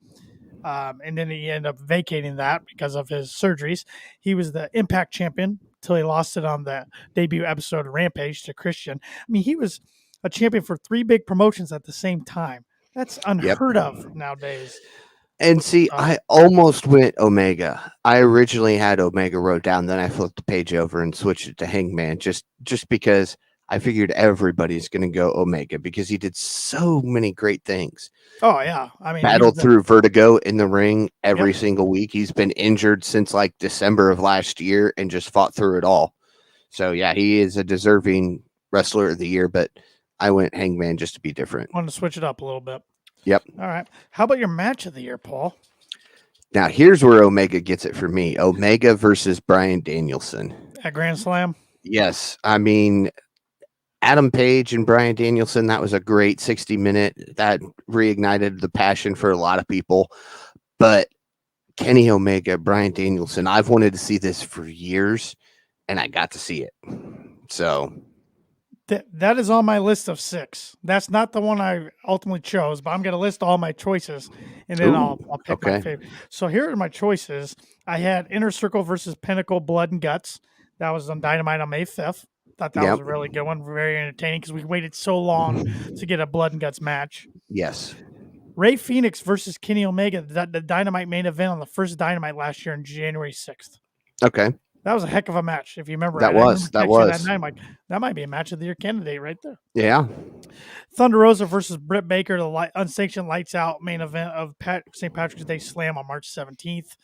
And then he ended up vacating that because of his surgeries. He was the Impact champion until he lost it on the debut episode of Rampage to Christian. I mean, he was a champion for 3 big promotions at the same time. That's unheard of nowadays. And see, I almost went Omega. I originally had Omega wrote down, then I flipped the page over and switched it to Hangman just because I figured everybody's going to go Omega because he did so many great things. Oh, yeah. I mean, battled through vertigo in the ring every single week. He's been injured since like December of last year and just fought through it all. So, yeah, he is a deserving wrestler of the year, but I went Hangman just to be different. Wanted to switch it up a little bit. Yep. All right. How about your match of the year, Paul? Now, here's where Omega gets it for me. Omega versus Bryan Danielson. At Grand Slam? Yes. I mean, Adam Page and Bryan Danielson, that was a great 60-minute. That reignited the passion for a lot of people. But Kenny Omega, Bryan Danielson, I've wanted to see this for years, and I got to see it. So that is on my list of 6. That's not the one I ultimately chose, but I'm going to list all my choices, and then I'll pick my favorite. So here are my choices. I had Inner Circle versus Pinnacle Blood and Guts. That was on Dynamite on May 5th. Thought that was a really good one. Very entertaining because we waited so long to get a Blood and Guts match. Yes. Ray Phoenix versus Kenny Omega, the Dynamite main event on the first Dynamite last year on January 6th. Okay. That was a heck of a match, if you remember. That was. That might be a match of the year candidate right there. Yeah. Thunder Rosa versus Britt Baker, the unsanctioned Lights Out main event of St. Patrick's Day Slam on March 17th.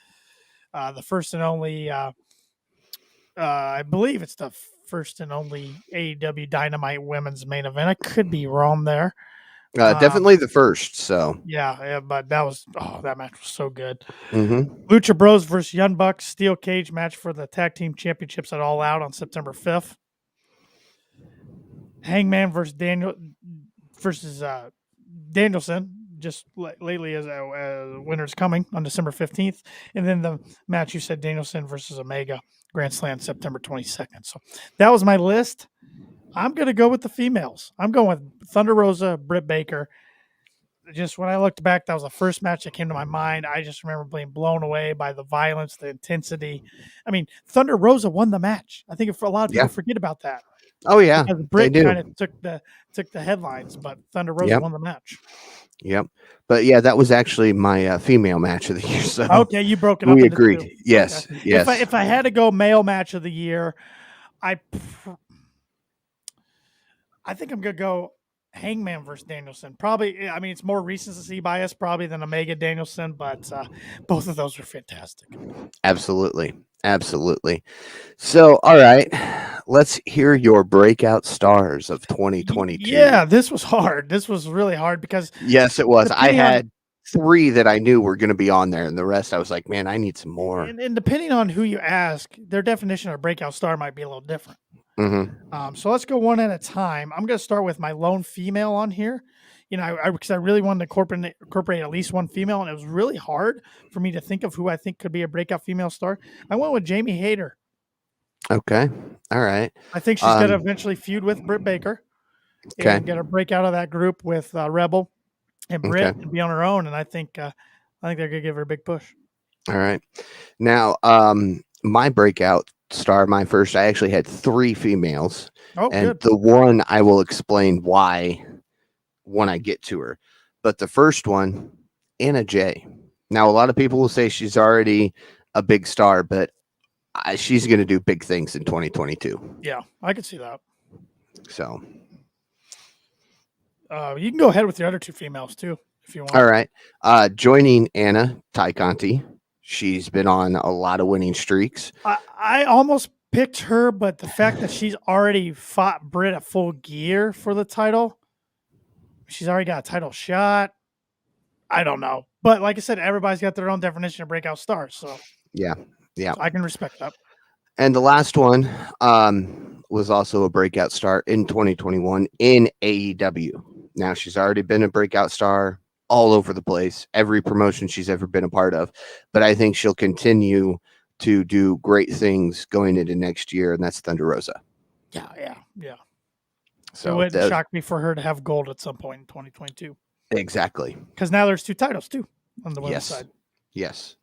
The first and only I believe it's the first and only AEW Dynamite women's main event. I could be wrong there. Definitely the first. So, yeah, but that match was so good. mm-hmm. Lucha Bros versus Young Bucks steel cage match for the tag team championships at All Out on September 5th. Hangman versus Danielson just lately as winner's coming on December 15th, and then the match you said Danielson versus Omega Grand Slam September 22nd. So that was my list. I'm gonna go with the females. I'm going with Thunder Rosa, Britt Baker. Just when I looked back, that was the first match that came to my mind. I just remember being blown away by the violence, the intensity. I mean, Thunder Rosa won the match. I think a lot of people forget about that. Oh yeah, because they Britt do. kind of took the headlines, but Thunder Rosa won the match. Yep. But yeah, that was actually my female match of the year. So okay, you broke it up. We agreed. Two. Yes. Okay. Yes. If I had to go male match of the year, I think I'm gonna go Hangman versus Danielson. Probably, I mean, it's more recency bias probably than Omega Danielson, but both of those are fantastic. Absolutely. Absolutely. So, all right, let's hear your breakout stars of 2022. Yeah, this was hard. This was really hard because yes, it was. I had 3 that I knew were going to be on there, and the rest I was like, man, I need some more. And depending on who you ask, their definition of breakout star might be a little different. Mm-hmm. So let's go one at a time. I'm going to start with my lone female on here. You know, because I really wanted to incorporate at least one female, and it was really hard for me to think of who I think could be a breakout female star. I went with Jamie Hayter. Okay. All right. I think she's going to eventually feud with Britt Baker and get a break out of that group with Rebel and Britt and be on her own. And I think they're going to give her a big push. All right. Now, my breakout star, my first, I actually had 3 females. And good. The one I will explain why when I get to her. But the first one, Anna Jay. Now, a lot of people will say she's already a big star, but she's going to do big things in 2022. Yeah, I could see that. So, you can go ahead with the other 2 females too, if you want. All right. Joining Anna, Ty Conti. She's been on a lot of winning streaks. I almost picked her, but the fact that she's already fought Britt at Full Gear for the title, she's already got a title shot. I don't know. But like I said, everybody's got their own definition of breakout stars. So yeah. So I can respect that. And the last one was also a breakout star in 2021 in AEW. Now, she's already been a breakout star all over the place, every promotion she's ever been a part of. But I think she'll continue to do great things going into next year, and that's Thunder Rosa. Yeah. So it wouldn't shock me for her to have gold at some point in 2022. Exactly. Because now there's 2 titles, too, on the women's side. Yes.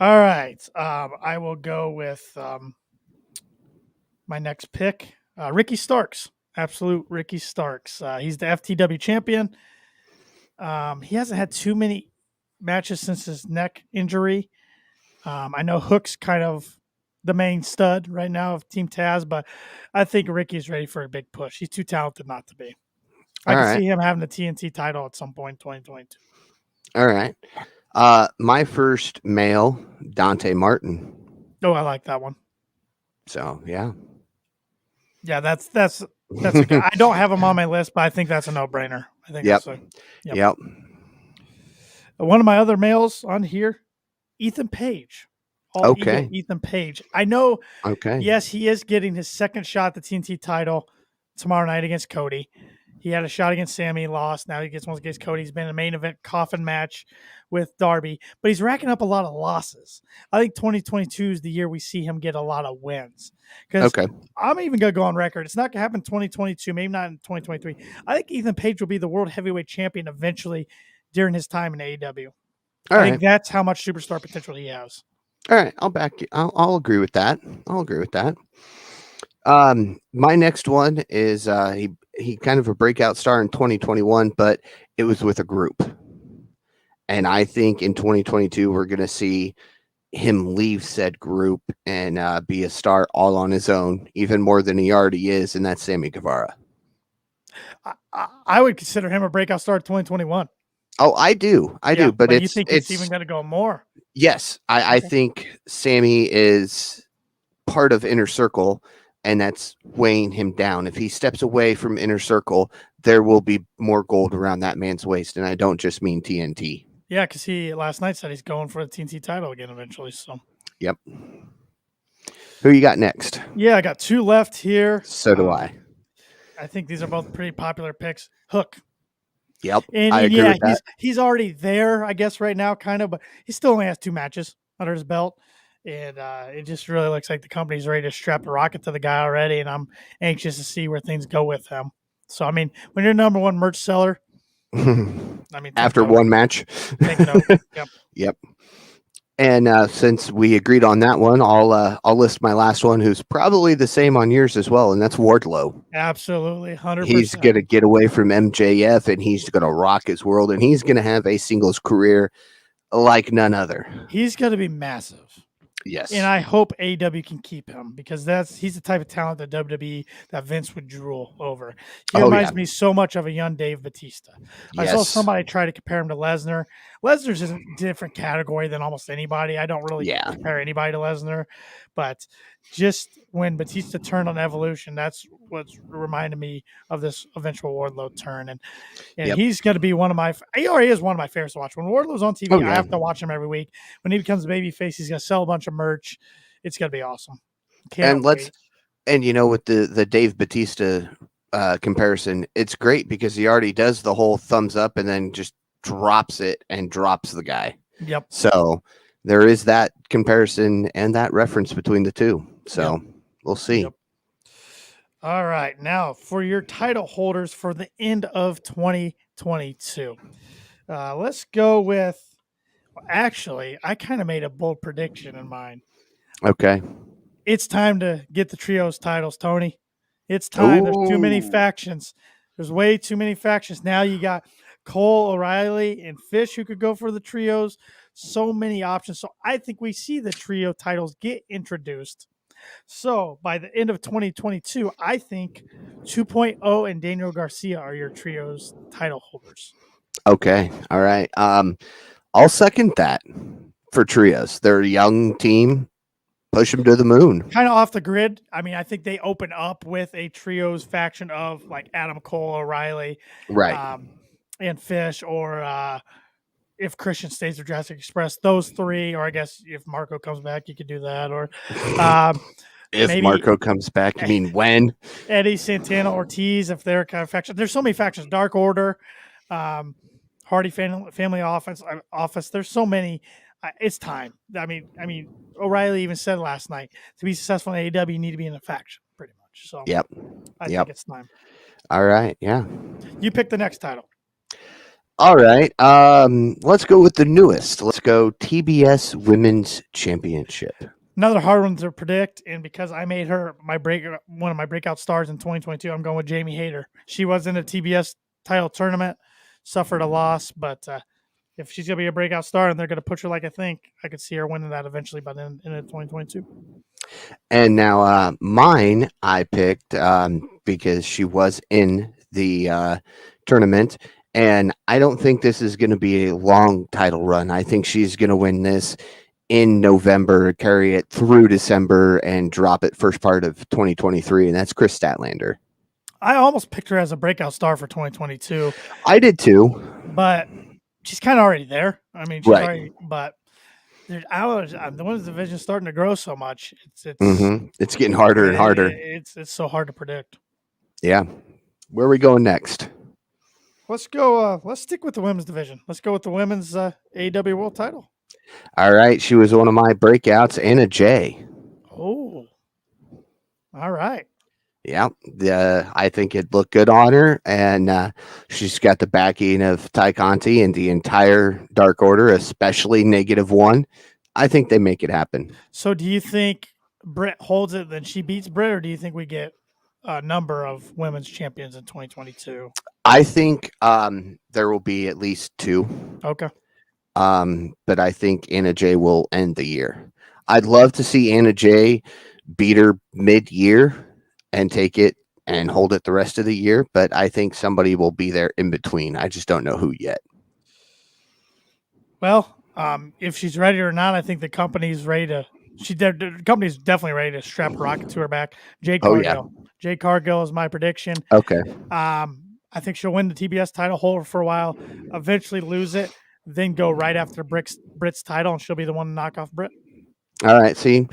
All right. I will go with my next pick, Ricky Starks. Absolute Ricky Starks. He's the FTW champion. He hasn't had too many matches since his neck injury. I know Hook's kind of the main stud right now of Team Taz, but I think Ricky's ready for a big push. He's too talented not to be. I can see him having the TNT title at some point in 2022. All right. My first male, Dante Martin. Oh, I like that one. So, yeah. Yeah, that's a good. I don't have him on my list, but I think that's a no-brainer. I think Yep. One of my other males on here, Ethan Page. Ethan Page. I know. Okay. Yes, he is getting his second shot at the TNT title tomorrow night against Cody. He had a shot against Sammy, lost. Now he gets one against Cody. He's been in a main event coffin match with Darby, but he's racking up a lot of losses. I think 2022 is the year we see him get a lot of wins. Because I'm even going to go on record. It's not going to happen in 2022, maybe not in 2023. I think Ethan Page will be the world heavyweight champion eventually during his time in AEW. I think that's how much superstar potential he has. All right. I'll back you. I'll agree with that. My next one is he kind of a breakout star in 2021, but it was with a group. And I think in 2022, we're going to see him leave said group and be a star all on his own, even more than he already is, and that's Sammy Guevara. I would consider him a breakout star in 2021. Oh, I do. But you think it's even going to go more? Yes. I think Sammy is part of Inner Circle, and that's weighing him down. If he steps away from Inner Circle, there will be more gold around that man's waist, and I don't just mean TNT. Yeah, because he last night said he's going for the TNT title again eventually. So, yep. Who you got next? Yeah, I got 2 left here. So do I. I think these are both pretty popular picks. Hook. Yep, And I agree with that. He's already there, I guess, right now, kind of, but he still only has 2 matches under his belt. And it just really looks like the company's ready to strap a rocket to the guy already, and I'm anxious to see where things go with him. So, I mean, when you're number 1 merch seller, I mean, after one match. Take note. Yep. Yep. And since we agreed on that one, I'll list my last one, who's probably the same on yours as well, and that's Wardlow. Absolutely, 100%. He's gonna get away from MJF, and he's gonna rock his world, and he's gonna have a singles career like none other. He's gonna be massive. Yes. And I hope AEW can keep him, because he's the type of talent that WWE, that Vince would drool over. He reminds me so much of a young Dave Bautista. Yes. I saw somebody try to compare him to Lesnar. Lesnar's in a different category than almost anybody. I don't really compare anybody to Lesnar, but just when Batista turned on Evolution, that's what's reminded me of this eventual Wardlow turn. And he's going to be he already is one of my favorites to watch. When Wardlow's on TV, I have to watch him every week. When he becomes a babyface, he's going to sell a bunch of merch. It's going to be awesome. And you know, with the Dave Batista comparison, it's great because he already does the whole thumbs up and then just drops it and drops the guy. Yep. So there is that comparison and that reference between the two. So we'll see. Yep. All right. Now for your title holders for the end of 2022. Let's go with, actually, I kind of made a bold prediction in mind. Okay. It's time to get the trios titles, Tony. It's time. Ooh. There's too many factions. There's way too many factions. Now you got Cole, O'Reilly, and Fish who could go for the trios. So many options. So I think we see the trio titles get introduced. So by the end of 2022, I think 2.0 and Daniel Garcia are your trios title holders. Okay. All right. I'll second that for trios. They're a young team. Push them to the moon. Kind of off the grid. I mean, I think they open up with a trios faction of like Adam Cole, O'Reilly, right, and Fish, or if Christian stays with Jurassic Express, those 3, or I guess if Marco comes back, you could do that, or if maybe Marco comes back, you mean when? Eddie, Santana, Ortiz, if they're kind of faction. There's so many factions. Dark Order, Hardy Family Office. There's so many. It's time. I mean, O'Reilly even said last night, to be successful in AEW, you need to be in a faction, pretty much. So, I think it's time. All right, yeah. You pick the next title. All right. Let's go with the newest. Let's go TBS Women's Championship. Another hard one to predict, and because I made her one of my breakout stars in 2022, I'm going with Jamie Hayter. She was in a TBS title tournament, suffered a loss, but if she's going to be a breakout star and they're going to push her like I think, I could see her winning that eventually by the end of 2022. And now mine I picked because she was in the tournament, and I don't think this is going to be a long title run. I think she's going to win this in November, carry it through December, and drop it first part of 2023, and that's Chris Statlander. I almost picked her as a breakout star for 2022. I did too. But she's kind of already there. I mean, she's already, but the women's division is starting to grow so much. It's getting harder and harder. It's so hard to predict. Yeah. Where are we going next? Let's go. Let's stick with the women's division. Let's go with the women's AEW World Title. All right. She was one of my breakouts, Anna Jay. Oh. All right. Yeah, I think it looked good on her, and she's got the backing of Ty Conti and the entire Dark Order, especially -1. I think they make it happen. So do you think Britt holds it, then she beats Britt, or do you think we get a number of women's champions in 2022? I think there will be at least 2. Okay. But I think Anna Jay will end the year. I'd love to see Anna Jay beat her mid-year and take it and hold it the rest of the year, but I think somebody will be there in between. I just don't know who yet. Well, if she's ready or not, I think the company's ready to The company's definitely ready to strap a rocket to her back. Jade Oh, Cargill. Jade Cargill is my prediction. Okay. I think she'll win the TBS title, hold for a while, eventually lose it, then go right after Britt's title, and she'll be the one to knock off Britt. All right. See,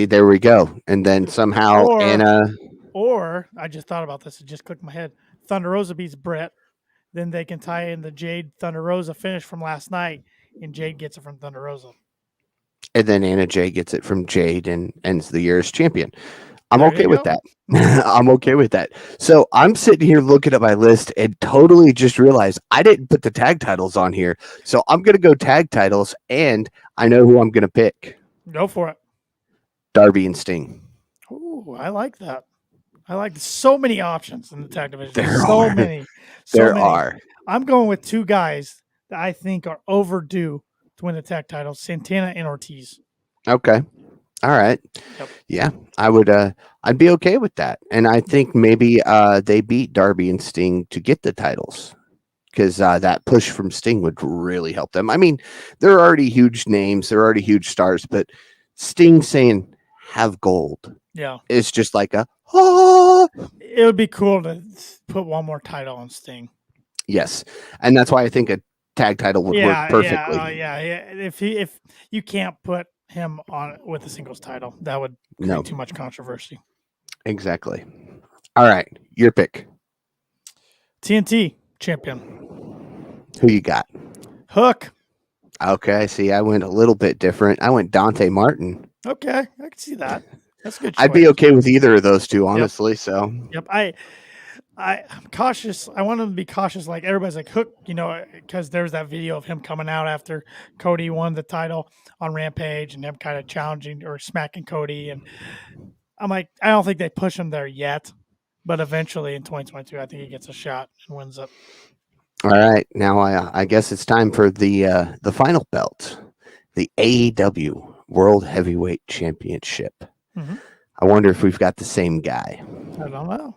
there we go. And then somehow Anna. Or I just thought about this. It just clicked in my head. Thunder Rosa beats Britt. Then they can tie in the Jade Thunder Rosa finish from last night, and Jade gets it from Thunder Rosa. And then Anna Jay gets it from Jade and ends the year as champion. I'm okay with that. I'm okay with that. So I'm sitting here looking at my list and totally just realized I didn't put the tag titles on here. So I'm going to go tag titles, and I know who I'm going to pick. Go for it. Darby and Sting. Ooh, I like that. I like so many options in the tag division. There are. I'm going with two guys that I think are overdue to win the tag titles: Santana and Ortiz. Okay. All right. Yep. Yeah, I would. I'd be okay with that, and I think maybe they beat Darby and Sting to get the titles because that push from Sting would really help them. I mean, they're already huge names, they're already huge stars, but Sting saying "have gold," it's just like a. Oh. It would be cool to put one more title on Sting. Yes, and that's why I think a tag title would work perfectly. Yeah. If you can't put him on with a singles title, that would create too much controversy. Exactly. All right, your pick. TNT champion. Who you got? Hook. Okay, see, I went a little bit different. I went Dante Martin. Okay, I can see that. That's good. I'd be okay with either of those two, honestly. So. Yep. I'm cautious. I want him to be cautious. Like everybody's like Hook, because there's that video of him coming out after Cody won the title on Rampage and him kind of challenging or smacking Cody. And I'm like, I don't think they push him there yet, but eventually in 2022, I think he gets a shot and wins it. All right, now I guess it's time for the final belt, the AEW World Heavyweight Championship. Mm-hmm. I wonder if we've got the same guy. I don't know.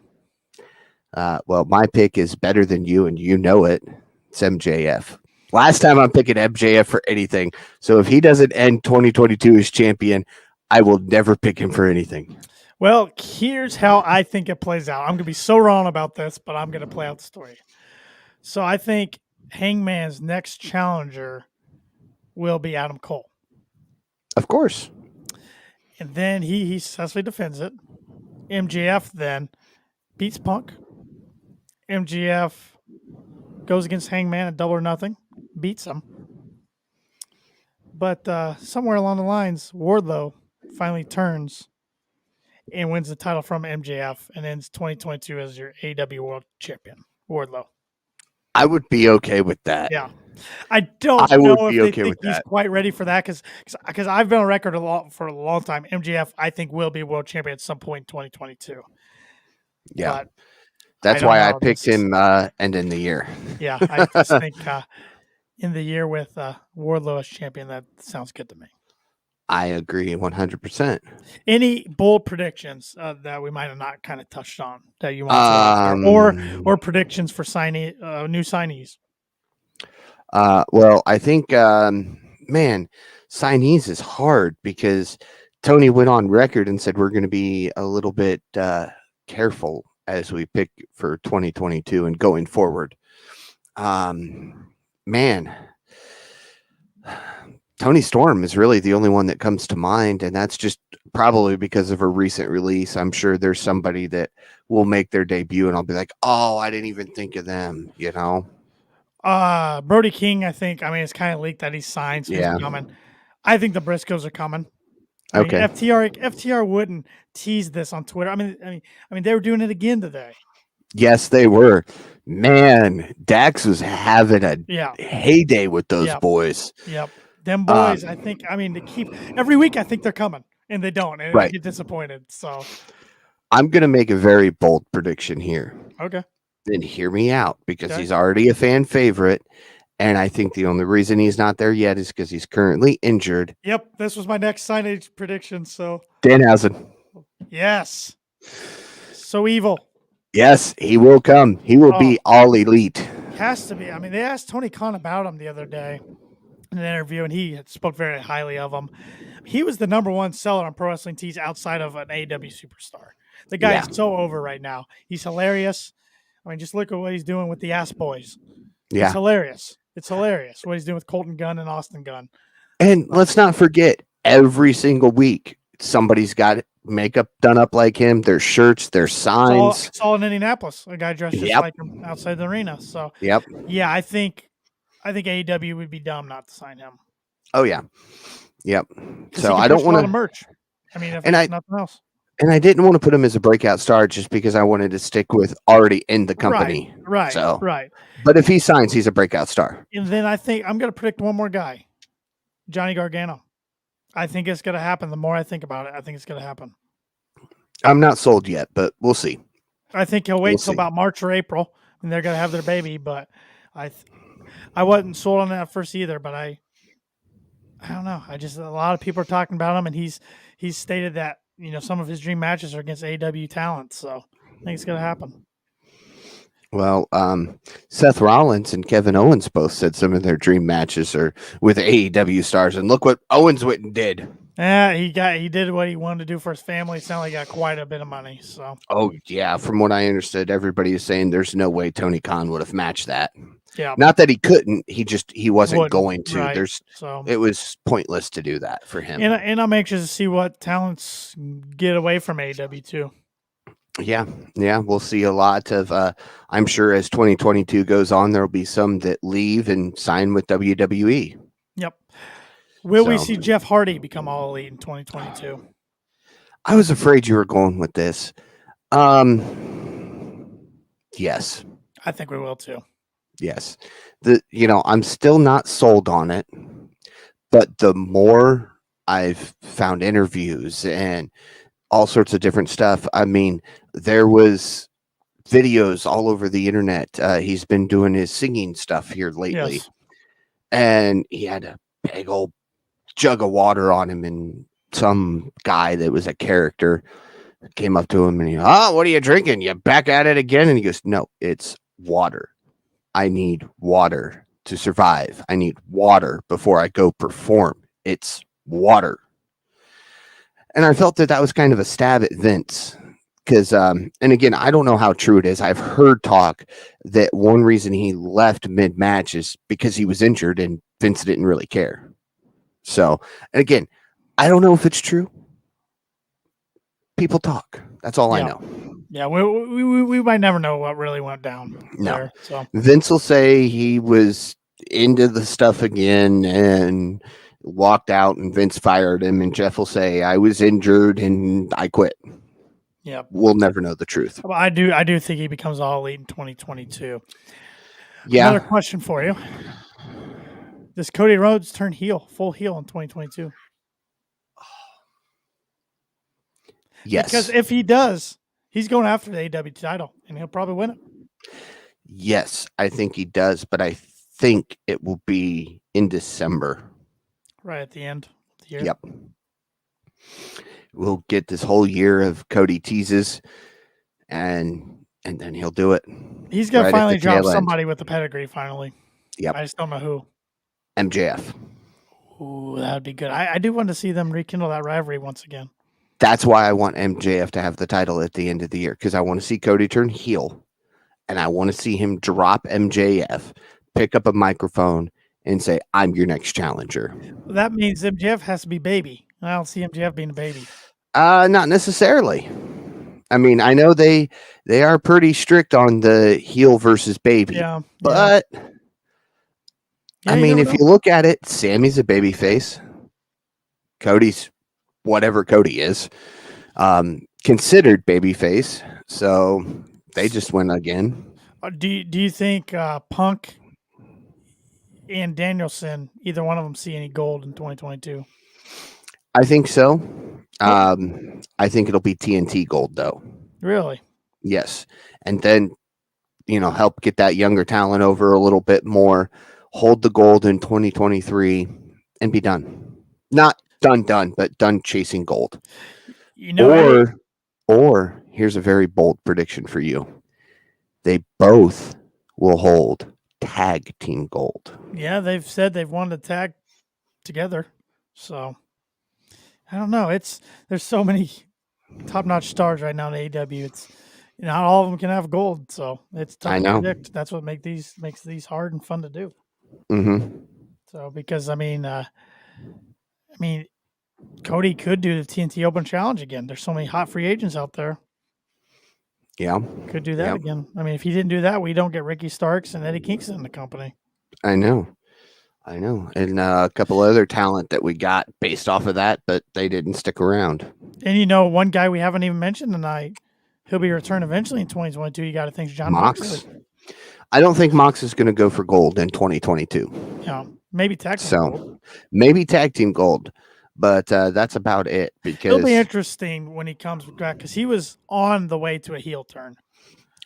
Well, my pick is better than you, and you know it. It's MJF. Last time I'm picking MJF for anything. So if he doesn't end 2022 as champion, I will never pick him for anything. Well, here's how I think it plays out. I'm going to be so wrong about this, but I'm going to play out the story. So I think Hangman's next challenger will be Adam Cole. Of course. And then he successfully defends it. MJF then beats Punk. MJF goes against Hangman at Double or Nothing, beats him. But somewhere along the lines, Wardlow finally turns and wins the title from MJF and ends 2022 as your AEW World Champion, Wardlow. I would be okay with that. Yeah. I don't know if they think he's quite ready for that because I've been on record for a long time. MJF, I think, will be world champion at some point in 2022. Yeah. But that's why I picked him ending the year. Yeah, I just think in the year with Wardlow as champion, that sounds good to me. I agree 100%. Any bold predictions that we might have not kind of touched on that you want to or predictions for new signees? Well, I think, signees is hard because Tony went on record and said we're going to be a little bit careful as we pick for 2022 and going forward. Tony Storm is really the only one that comes to mind, and that's just probably because of a recent release. I'm sure there's somebody that will make their debut, and I'll be like, oh, I didn't even think of them, Brody King, I think. I mean, it's kind of leaked that he's signed, so he's coming. I think the Briscoes are coming. I mean, FTR wouldn't tease this on Twitter. I mean, they were doing it again today. Yes, they were. Man, Dax was having a heyday with those boys. Yep. Them boys, I think, they keep every week. I think they're coming, and they don't, and I get disappointed. So, I'm gonna make a very bold prediction here. Okay. Then hear me out because he's already a fan favorite, and I think the only reason he's not there yet is because he's currently injured. Yep, this was my next signage prediction. So, Danhausen. Yes. So evil. Yes, he will come. He will be all elite. Has to be. I mean, they asked Tony Khan about him the other day in an interview, and he spoke very highly of him. he was the number one seller on Pro Wrestling Tees outside of an AEW superstar. The guy is so over right now. He's hilarious. I mean, just look at what he's doing with the Ass Boys. Yeah. It's hilarious. It's hilarious what he's doing with Colton Gunn and Austin Gunn. And let's not forget, every single week, somebody's got makeup done up like him. Their shirts, their signs. It's all in Indianapolis. A guy dressed just Yep. like him outside the arena. So, Yep. yeah, I think AEW would be dumb not to sign him. Oh, yeah. Yep. 'Cause So he can I don't push a lot want of to. merch. I mean, if And it's nothing else. And I didn't want to put him as a breakout star just because I wanted to stick with already in the company. Right. So, right. But if he signs, he's a breakout star. And then I think I'm going to predict one more guy, Johnny Gargano. I think it's going to happen. The more I think about it, I think it's going to happen. I'm not sold yet, but we'll see. I think he'll wait till about March or April, and they're going to have their baby. But I wasn't sold on that first either. But I don't know. A lot of people are talking about him, and he's stated that some of his dream matches are against AEW talent. So I think it's going to happen. Well, Seth Rollins and Kevin Owens both said some of their dream matches are with AEW stars, and look what Owens went and did. Yeah, he did what he wanted to do for his family. It sounded like he got quite a bit of money. So. Oh yeah, from what I understood, everybody is saying there's no way Tony Khan would have matched that. Yeah. Not that he couldn't, he wasn't going to. Right. It was pointless to do that for him. And I'm anxious to see what talents get away from AEW too. Yeah, we'll see a lot of. I'm sure as 2022 goes on, there'll be some that leave and sign with WWE. Yep. Will we see Jeff Hardy become All Elite in 2022? I was afraid you were going with this. Yes. I think we will too. Yes. I'm still not sold on it, but the more I've found interviews and all sorts of different stuff. I mean, there was videos all over the internet. He's been doing his singing stuff here lately. Yes. And he had a big old jug of water on him, and some guy that was a character came up to him and what are you drinking? You back at it again? And he goes, no, it's water. I need water to survive. I need water before I go perform. It's water. And I felt that was kind of a stab at Vince because, and again, I don't know how true it is. I've heard talk that one reason he left mid-match is because he was injured and Vince didn't really care. So, and again, I don't know if it's true. People talk. That's all I know. Yeah, we might never know what really went down. No. There, so. Vince will say he was into the stuff again and walked out, and Vince fired him, and Jeff will say I was injured and I quit. Yeah, we'll never know the truth. Well, I do think he becomes All Elite in 2022. Yeah. Another question for you: does Cody Rhodes turn full heel in 2022? Yes. Because if he does, he's going after the AEW title, and he'll probably win it. Yes, I think he does, but I think it will be in December. Right at the end of the year. Yep. We'll get this whole year of Cody teases, and then he'll do it. He's going to finally drop somebody with a pedigree, finally. Yep. I just don't know who. MJF. Ooh, that would be good. I do want to see them rekindle that rivalry once again. That's why I want MJF to have the title at the end of the year, because I want to see Cody turn heel, and I want to see him drop MJF, pick up a microphone, and say, I'm your next challenger. Well, that means MJF has to be baby. I don't see MJF being a baby. Not necessarily. I mean, I know they are pretty strict on the heel versus baby. Yeah. But I mean, if you look at it, Sammy's a baby face. Cody's whatever Cody is. Considered baby face. So they just win again. Do you think Punk and Danielson, either one of them, see any gold in 2022? I think so. I think it'll be TNT gold, though. Really? Yes. And then, help get that younger talent over a little bit more, hold the gold in 2023, and be done. Not done, but done chasing gold. Or here's a very bold prediction for you. They both will hold tag team gold. Yeah, they've said they've wanted to tag together. So I don't know. There's so many top-notch stars right now in AEW. It's not all of them can have gold, so it's tough I to know. predict. That's what makes these hard and fun to do. Mm-hmm. So because I mean, Cody could do the TNT Open Challenge again. There's so many hot free agents out there. Yeah. Could do that Yep. again. I mean, if he didn't do that, we don't get Ricky Starks and Eddie Kingston in the company. I know. And a couple other talent that we got based off of that, but they didn't stick around. And one guy we haven't even mentioned tonight, he'll be returned eventually in 2022. You got to think John Mox. Moxley. I don't think Mox is going to go for gold in 2022. Yeah, maybe tag team gold. Maybe tag team gold, but that's about it. Because it'll be interesting when he comes back because he was on the way to a heel turn.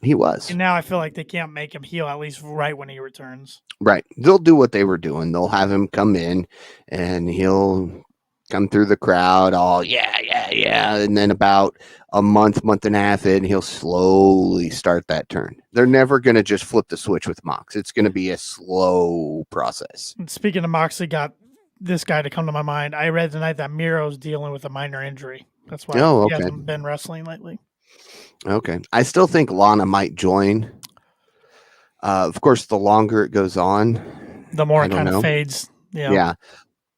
He was. And now I feel like they can't make him heel at least right when he returns. Right. They'll do what they were doing. They'll have him come in and he'll come through the crowd all, yeah. And then about a month and a half in, he'll slowly start that turn. They're never going to just flip the switch with Mox. It's going to be a slow process. And speaking of Moxley, got this guy to come to my mind. I read tonight that Miro's dealing with a minor injury. That's why he hasn't been wrestling lately. Okay. I still think Lana might join. Of course, the longer it goes on, the more it kind of fades. Yeah.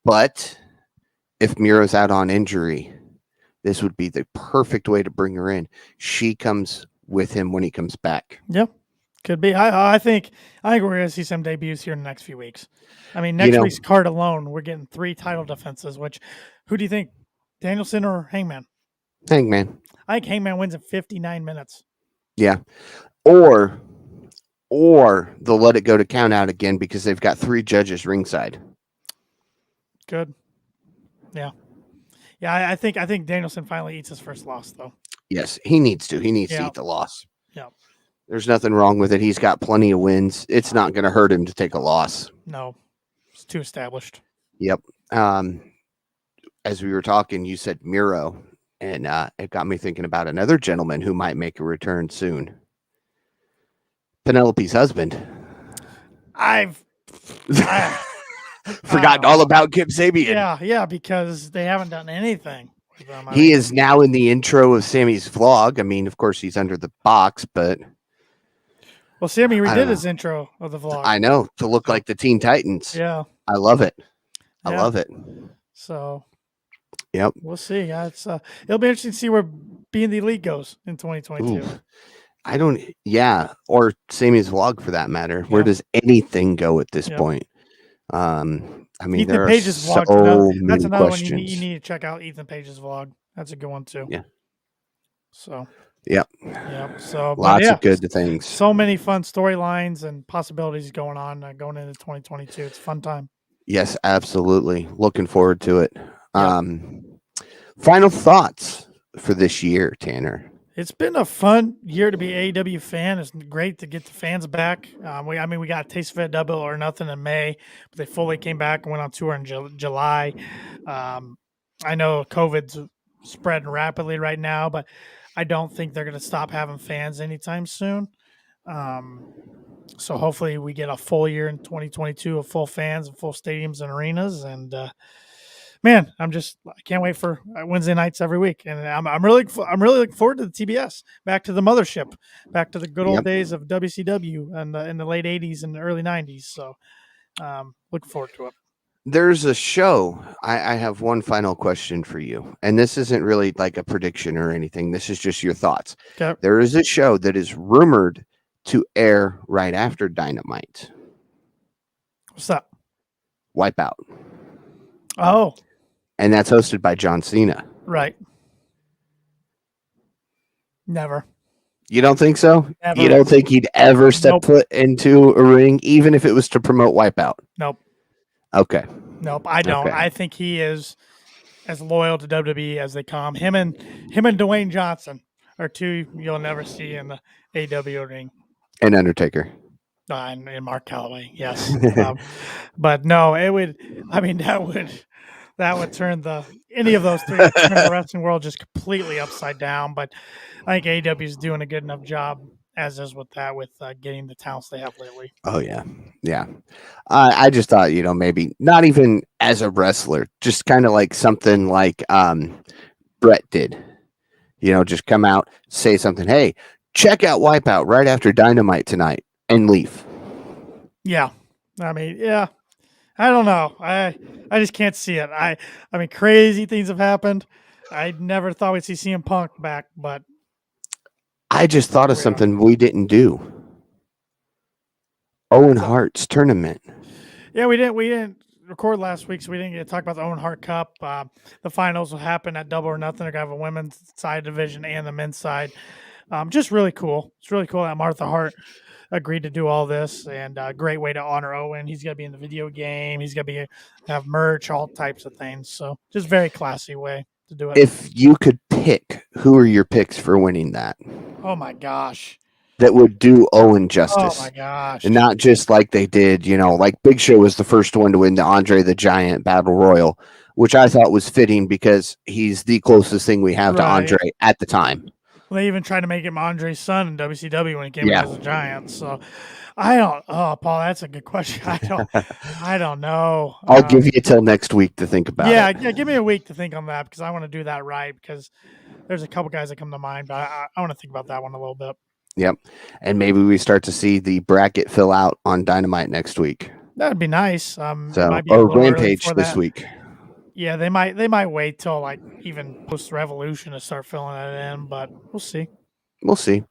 But if Miro's out on injury, this would be the perfect way to bring her in. She comes with him when he comes back. Yep. Could be. I think we're going to see some debuts here in the next few weeks. I mean, next week's card alone, we're getting 3 title defenses, who do you think? Danielson or Hangman? Hangman. I think Hangman wins in 59 minutes. Yeah. Or they'll let it go to count out again because they've got 3 judges ringside. Good. Yeah. Yeah, I think Danielson finally eats his first loss, though. Yes, he needs to. He needs to eat the loss. Yeah. There's nothing wrong with it. He's got plenty of wins. It's not going to hurt him to take a loss. No. It's too established. Yep. As we were talking, you said Miro, and it got me thinking about another gentleman who might make a return soon. Penelope's husband. I've forgotten all about Kip Sabian. Yeah, because they haven't done anything with them. He is now in the intro of Sammy's vlog. I mean, of course, he's under the box, but... Well, Sammy redid his intro of the vlog. I know, to look like the Teen Titans. Yeah. I love it. I love it. So... Yep. We'll see. It'll be interesting to see where Being the Elite goes in 2022. Or Sammy's vlog for that matter. Where does anything go at this point? I mean, Ethan there Page's are vlog. so That's many another questions. one you need to check out. Ethan Page's vlog. That's a good one too. Yeah. So. Yep. So lots of good things. So many fun storylines and possibilities going on going into 2022. It's a fun time. Yes, absolutely. Looking forward to it. Final thoughts for this year, Tanner. It's been a fun year to be an AEW fan. It's great to get the fans back. We got a taste of it, Double or Nothing in May, but they fully came back and went on tour in July. I know COVID's spreading rapidly right now, but I don't think they're going to stop having fans anytime soon. So hopefully we get a full year in 2022 of full fans and full stadiums and arenas. And man, I can't wait for Wednesday nights every week. And I'm really looking forward to the TBS, back to the mothership, back to the good old days of WCW and in the late 80s and early 90s. So looking forward to it. There's a show. I have one final question for you. And this isn't really like a prediction or anything. This is just your thoughts. Okay. There is a show that is rumored to air right after Dynamite. What's that? Wipeout. Oh. And that's hosted by John Cena. Right. Never. You don't think so? Never. You don't think he'd ever step foot into a ring, even if it was to promote Wipeout? Nope. Okay. Nope, I don't. Okay. I think he is as loyal to WWE as they come. Him and Dwayne Johnson are two you'll never see in the AEW ring. And Undertaker. And Mark Calloway, yes. But no, it would. I mean, that would turn any of those three turn the wrestling world just completely upside down. But I think AEW is doing a good enough job as is with that, with getting the talents they have lately. Oh yeah, yeah. I just thought, maybe not even as a wrestler, just kind of like something like Brett did. Just come out, say something. Hey, check out Wipeout right after Dynamite tonight, and leave. Yeah, I mean, yeah. I don't know. I just can't see it. I mean, crazy things have happened. I never thought we'd see CM Punk back, but I just thought of something we didn't do. Owen Hart's tournament. Yeah, we didn't record last week, so we didn't get to talk about the Owen Hart Cup. The finals will happen at Double or Nothing. They're gonna have a women's side division and the men's side. Just really cool. It's really cool that Martha Hart agreed to do all this, and a great way to honor Owen. He's gonna be in the video game. He's gonna have merch, all types of things. So just very classy way to do it. If you could pick, who are your picks for winning that? Oh my gosh. That would do Owen justice. Oh my gosh. And not just like they did, like Big Show was the first one to win the Andre the Giant Battle Royal, which I thought was fitting because he's the closest thing we have to Andre at the time. Well, they even tried to make him Andre's son in WCW when he came in as a Giant. So Paul, that's a good question. I don't know. I'll give you till next week to think about it. Yeah, give me a week to think on that because I want to do that right because there's a couple guys that come to mind, but I want to think about that one a little bit. Yep. And maybe we start to see the bracket fill out on Dynamite next week. That'd be nice. Or Rampage this week. Yeah, they might wait till like even post Revolution to start filling it in, but we'll see. We'll see.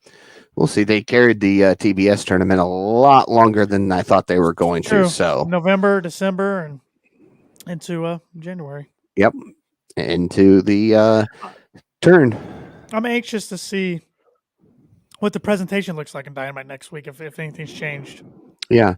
They carried the TBS tournament a lot longer than I thought they were going to. So November, December, and into January. Yep. Into the turn. I'm anxious to see what the presentation looks like in Dynamite next week, if anything's changed. Yeah.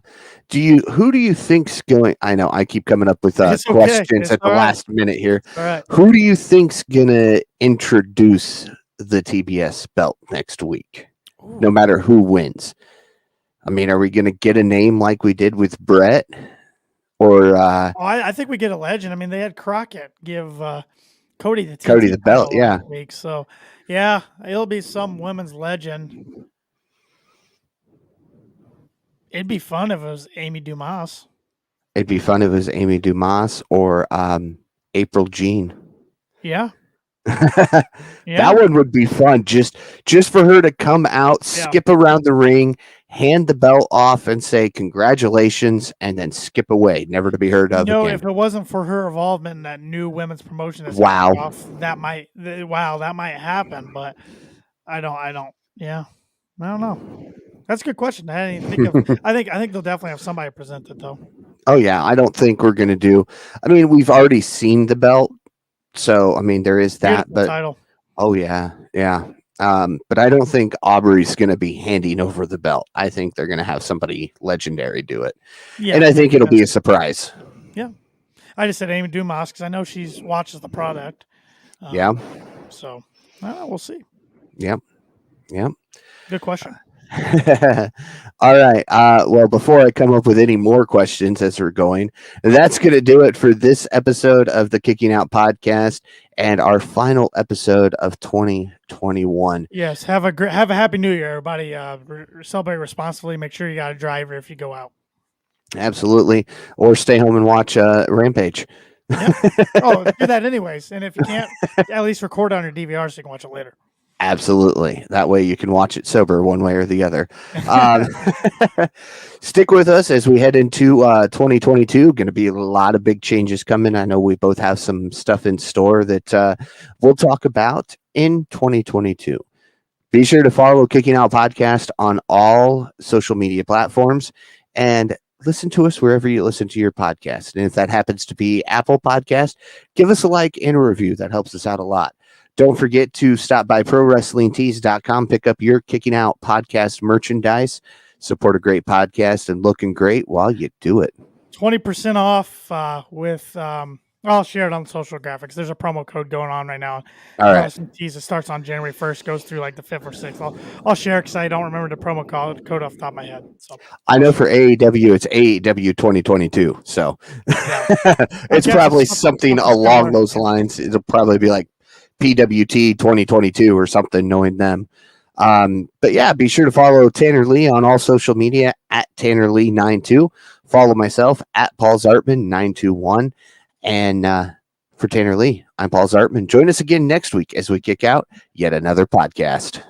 Who do you think's going? I know I keep coming up with questions at the last minute here. All right. Who do you think's gonna introduce the TBS belt next week? Ooh. No matter who wins. I mean, are we gonna get a name like we did with Brett? Or I think we get a legend. I mean, they had Crockett give Cody the belt, yeah. Week, so yeah, it'll be some women's legend. It'd be fun if it was Amy Dumas. It'd be fun if it was Amy Dumas or April Jean. Yeah. That one would be fun. Just for her to come out, skip around the ring, hand the belt off, and say congratulations, and then skip away, never to be heard of again. If it wasn't for her involvement in that new women's promotion, that might happen. But I don't know. That's a good question. I didn't think of. I think they'll definitely have somebody present it though. Oh yeah, I don't think we're gonna do. I mean, we've already seen the belt, so I mean there is that. Beautiful title. Oh yeah. But I don't think Aubrey's gonna be handing over the belt. I think they're gonna have somebody legendary do it. Yeah, and I think it'll be a surprise. Yeah, I just said Amy Dumas because I know she watches the product. So we'll see. Yep. Good question. All right. Well, before I come up with any more questions as we're going, that's going to do it for this episode of the Kicking Out Podcast and our final episode of 2021. Yes. Have a happy New Year, everybody. Celebrate responsibly. Make sure you got a driver if you go out. Absolutely. Or stay home and watch Rampage. Yep. Oh, do that anyways. And if you can't, at least record on your DVR so you can watch it later. Absolutely. That way you can watch it sober one way or the other. Stick with us as we head into 2022. Going to be a lot of big changes coming. I know we both have some stuff in store that we'll talk about in 2022. Be sure to follow Kicking Out Podcast on all social media platforms and listen to us wherever you listen to your podcast. And if that happens to be Apple Podcast, give us a like and a review. That helps us out a lot. Don't forget to stop by ProWrestlingTees.com, pick up your Kicking Out Podcast merchandise, support a great podcast, and looking great while you do it. 20% off with, I'll share it on social graphics. There's a promo code going on right now. All right. Tees, it starts on January 1st, goes through like the 5th or 6th. I'll share it because I don't remember the promo code off the top of my head. So I know for AEW, it's AEW 2022. So it's probably something along those lines. It'll probably be like PWT 2022 or something, knowing them. But yeah, be sure to follow Tanner Lee on all social media at Tanner Lee92. Follow myself at Paul Zartman 921. And for Tanner Lee, I'm Paul Zartman. Join us again next week as we kick out yet another podcast.